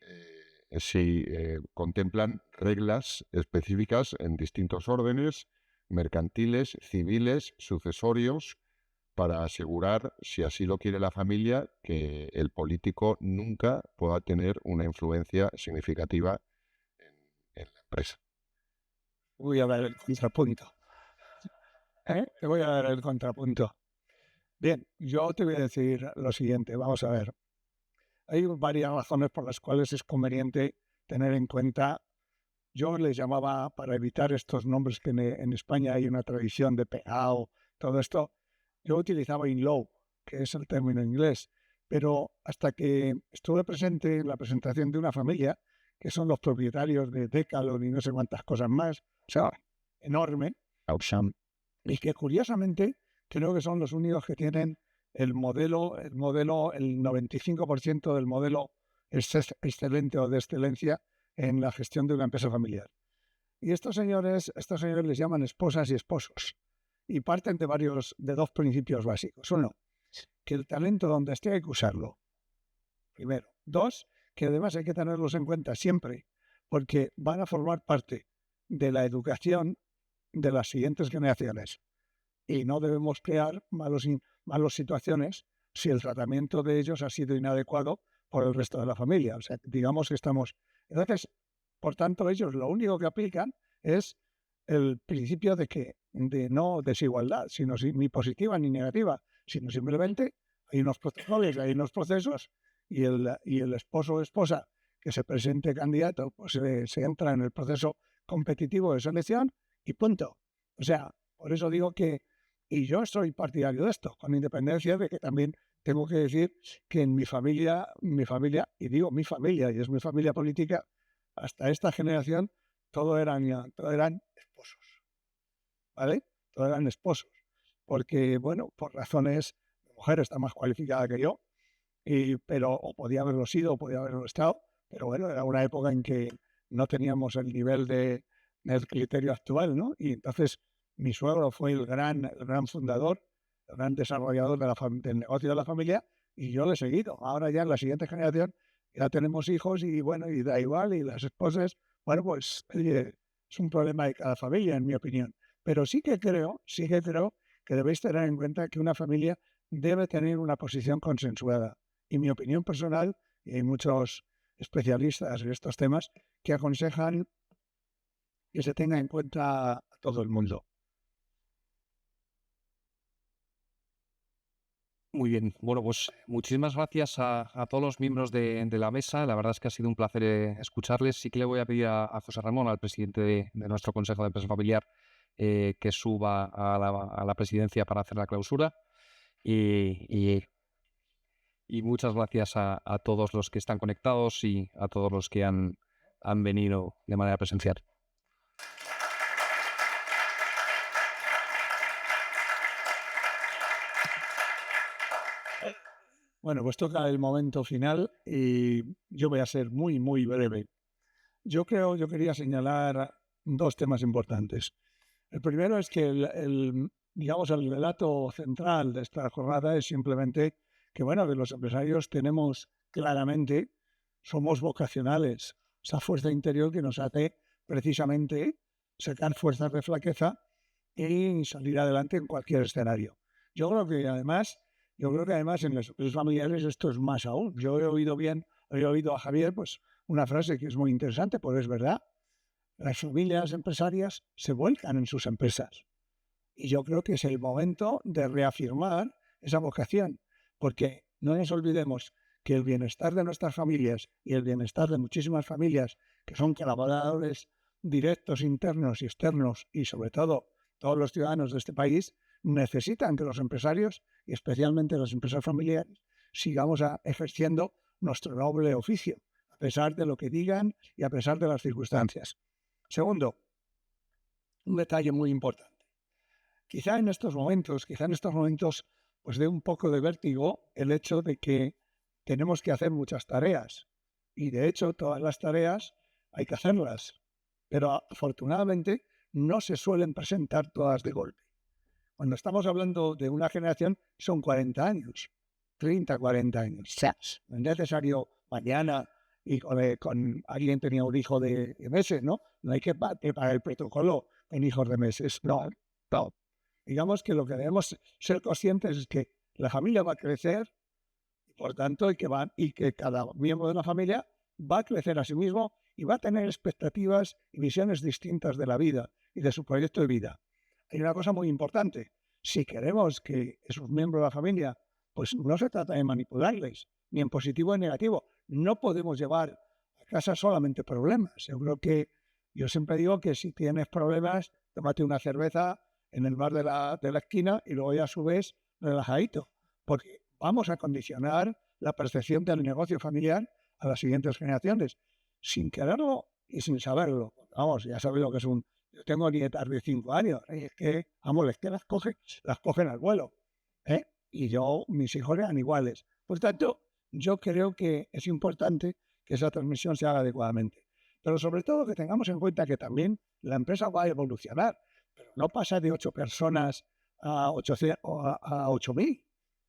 contemplan reglas específicas en distintos órdenes, mercantiles, civiles, sucesorios, para asegurar, si así lo quiere la familia, que el político nunca pueda tener una influencia significativa en la empresa. Voy a dar el contrapunto. Te voy a dar el contrapunto. Bien, yo te voy a decir lo siguiente. Vamos a ver. Hay varias razones por las cuales es conveniente tener en cuenta. Yo les llamaba, para evitar estos nombres que en España hay una tradición de PEAO, todo esto, yo utilizaba in-law, que es el término inglés, pero hasta que estuve presente en la presentación de una familia, que son los propietarios de Decathlon y no sé cuántas cosas más, o sea, enorme, y que curiosamente creo que son los únicos que tienen el 95% del modelo excelente o de excelencia en la gestión de una empresa familiar. Y estos señores les llaman esposas y esposos, y parten de dos principios básicos. Uno, que el talento donde esté hay que usarlo. Primero. Dos, que además hay que tenerlos en cuenta siempre, porque van a formar parte de la educación de las siguientes generaciones. Y no debemos crear malas situaciones si el tratamiento de ellos ha sido inadecuado por el resto de la familia. O sea, digamos que estamos... Entonces, por tanto, ellos lo único que aplican es el principio de que no desigualdad, sino ni positiva ni negativa, sino simplemente hay unos protocolos, hay unos procesos y el esposo o esposa que se presente candidato, pues se entra en el proceso competitivo de selección y punto. O sea, por eso digo que, y yo soy partidario de esto, con independencia de que también tengo que decir que en mi familia, y digo mi familia, y es mi familia política, hasta esta generación, todo eran esposos, ¿vale? Todos eran esposos, porque, bueno, por razones, mi mujer está más cualificada que yo, pero o podía haberlo sido o podía haberlo estado, pero bueno, era una época en que no teníamos el nivel del criterio actual, ¿no? Y entonces mi suegro fue el gran fundador, el gran desarrollador del negocio de la familia, y yo le he seguido. Ahora ya en la siguiente generación ya tenemos hijos y bueno, y da igual, y las esposas, bueno, pues oye, es un problema de cada familia, en mi opinión. Pero sí que creo que debéis tener en cuenta que una familia debe tener una posición consensuada. Y mi opinión personal, y hay muchos especialistas en estos temas que aconsejan que se tenga en cuenta a todo el mundo. Muy bien, bueno, pues muchísimas gracias a todos los miembros de la mesa. La verdad es que ha sido un placer escucharles. Sí que le voy a pedir a José Ramón, al presidente de nuestro Consejo de Empresa Familiar, que suba a la presidencia para hacer la clausura. Y muchas gracias a todos los que están conectados y a todos los que han venido de manera presencial. Bueno, pues toca el momento final y yo voy a ser muy, muy breve. Yo quería señalar dos temas importantes. El primero es que digamos, el relato central de esta jornada es simplemente que, bueno, que los empresarios somos vocacionales, esa fuerza interior que nos hace precisamente sacar fuerzas de flaqueza y salir adelante en cualquier escenario. Yo creo que además en las empresas familiares esto es más aún. Yo he oído a Javier pues una frase que es muy interesante, pues es verdad. Las familias empresarias se vuelcan en sus empresas. Y yo creo que es el momento de reafirmar esa vocación, porque no nos olvidemos que el bienestar de nuestras familias y el bienestar de muchísimas familias que son colaboradores directos, internos y externos, y sobre todo todos los ciudadanos de este país, necesitan que los empresarios, y especialmente las empresas familiares, sigamos ejerciendo nuestro noble oficio, a pesar de lo que digan y a pesar de las circunstancias. Segundo, un detalle muy importante. Quizá en estos momentos, pues dé un poco de vértigo el hecho de que tenemos que hacer muchas tareas. Y de hecho, todas las tareas hay que hacerlas. Pero afortunadamente no se suelen presentar todas de golpe. Cuando estamos hablando de una generación, son 40 años, 30, 40 años. No es necesario mañana y con alguien tenía un hijo de meses, ¿no? No hay que pagar el protocolo en hijos de meses. No. Digamos que lo que debemos ser conscientes es que la familia va a crecer, y por tanto, y que cada miembro de la familia va a crecer a sí mismo y va a tener expectativas y visiones distintas de la vida y de su proyecto de vida. Hay una cosa muy importante. Si queremos que esos miembros de la familia, pues no se trata de manipularles, ni en positivo ni en negativo. No podemos llevar a casa solamente problemas. Yo siempre digo que si tienes problemas, tómate una cerveza en el bar de la esquina y luego ya a su vez relajadito, porque vamos a condicionar la percepción del negocio familiar a las siguientes generaciones, sin quererlo y sin saberlo. Vamos, ya sabéis lo que es yo tengo nietas de 5 años, y es que, las cogen al vuelo, ¿eh? Y mis hijos eran iguales. Por tanto, yo creo que es importante que esa transmisión se haga adecuadamente. Pero sobre todo que tengamos en cuenta que también la empresa va a evolucionar, pero no pasa de 8 personas a 8.000.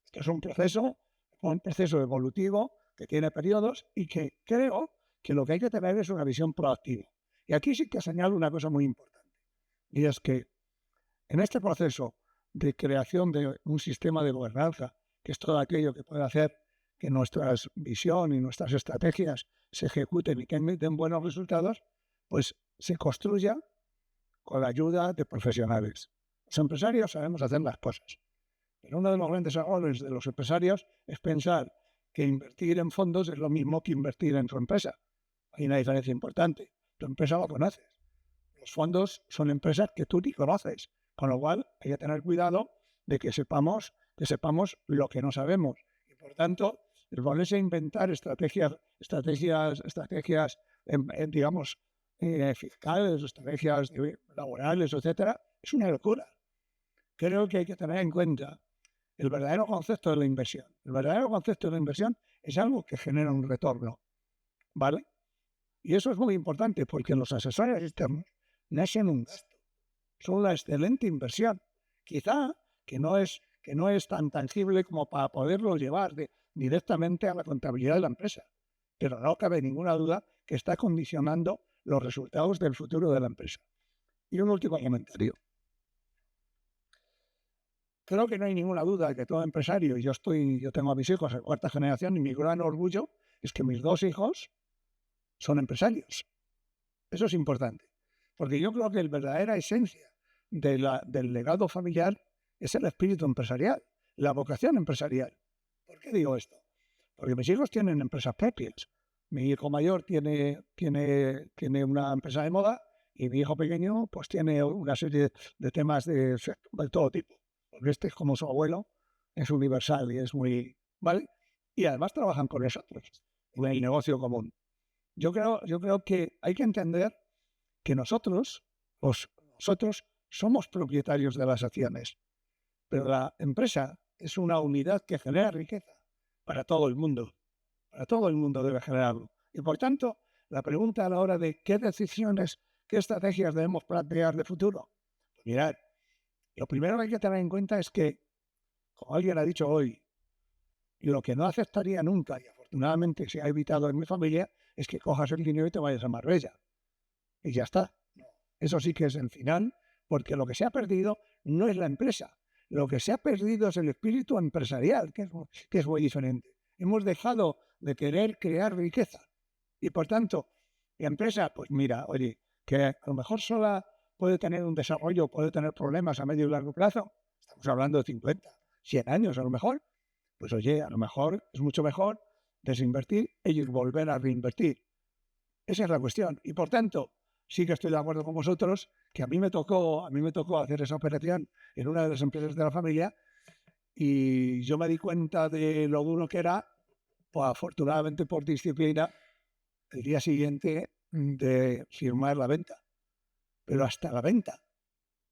Esto es un proceso evolutivo que tiene periodos y que creo que lo que hay que tener es una visión proactiva. Y aquí sí que señalo una cosa muy importante, y es que en este proceso de creación de un sistema de gobernanza, que es todo aquello que puede hacer que nuestra visión y nuestras estrategias se ejecuten y que den buenos resultados, pues se construya con la ayuda de profesionales. Los empresarios sabemos hacer las cosas, pero uno de los grandes errores de los empresarios es pensar que invertir en fondos es lo mismo que invertir en tu empresa. Hay una diferencia importante. Tu empresa la conoces. Los fondos son empresas que tú ni conoces, con lo cual hay que tener cuidado de que sepamos lo que no sabemos. Y por tanto, el ponerse a inventar estrategias digamos, fiscales, estrategias laborales, etcétera, es una locura. Creo que hay que tener en cuenta el verdadero concepto de la inversión. El verdadero concepto de la inversión es algo que genera un retorno, ¿vale? Y eso es muy importante porque los asesores externos no son un gasto, son una excelente inversión. Quizá que no es tan tangible como para poderlo llevar directamente a la contabilidad de la empresa, pero no cabe ninguna duda que está condicionando los resultados del futuro de la empresa. Y un último comentario. Creo que no hay ninguna duda de que todo empresario, yo tengo a mis hijos en cuarta generación y mi gran orgullo es que mis 2 hijos son empresarios. Eso es importante, porque yo creo que la verdadera esencia del legado familiar es el espíritu empresarial, la vocación empresarial. ¿Por qué digo esto? Porque mis hijos tienen empresas propias. Mi hijo mayor tiene una empresa de moda y mi hijo pequeño pues tiene una serie de temas de todo tipo. Porque este es como su abuelo, es universal y es muy... ¿vale? Y además trabajan con nosotros en el negocio común. Yo creo que hay que entender que nosotros somos propietarios de las acciones, pero la empresa es una unidad que genera riqueza para todo el mundo. Para todo el mundo debe generarlo. Y por tanto, la pregunta a la hora de qué decisiones, qué estrategias debemos plantear de futuro. Pues mirad, lo primero que hay que tener en cuenta es que, como alguien ha dicho hoy, lo que no aceptaría nunca, y afortunadamente se ha evitado en mi familia, es que cojas el dinero y te vayas a Marbella. Y ya está. Eso sí que es el final, porque lo que se ha perdido no es la empresa. Lo que se ha perdido es el espíritu empresarial, que es muy diferente. Hemos dejado de querer crear riqueza. Y por tanto, la empresa, pues mira, oye, que a lo mejor sola puede tener un desarrollo, puede tener problemas a medio y largo plazo. Estamos hablando de 50, 100 años a lo mejor. Pues oye, a lo mejor es mucho mejor desinvertir y volver a reinvertir. Esa es la cuestión. Y por tanto, sí que estoy de acuerdo con vosotros que a mí me tocó hacer esa operación en una de las empresas de la familia y yo me di cuenta de lo duro que era, pues afortunadamente por disciplina, el día siguiente de firmar la venta. Pero hasta la venta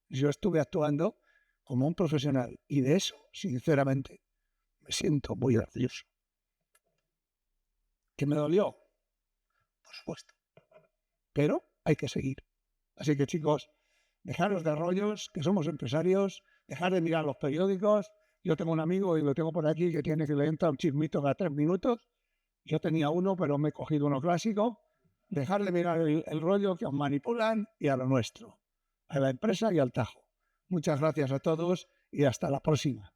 yo estuve actuando como un profesional y de eso, sinceramente, me siento muy orgulloso. ¿Que me dolió? Por supuesto. Pero hay que seguir. Así que chicos, dejaros de rollos, que somos empresarios, dejar de mirar los periódicos. Yo tengo un amigo y lo tengo por aquí que le entra un chismito cada 3 minutos. Yo tenía uno, pero me he cogido uno clásico. Dejar de mirar el rollo que os manipulan y a lo nuestro, a la empresa y al tajo. Muchas gracias a todos y hasta la próxima.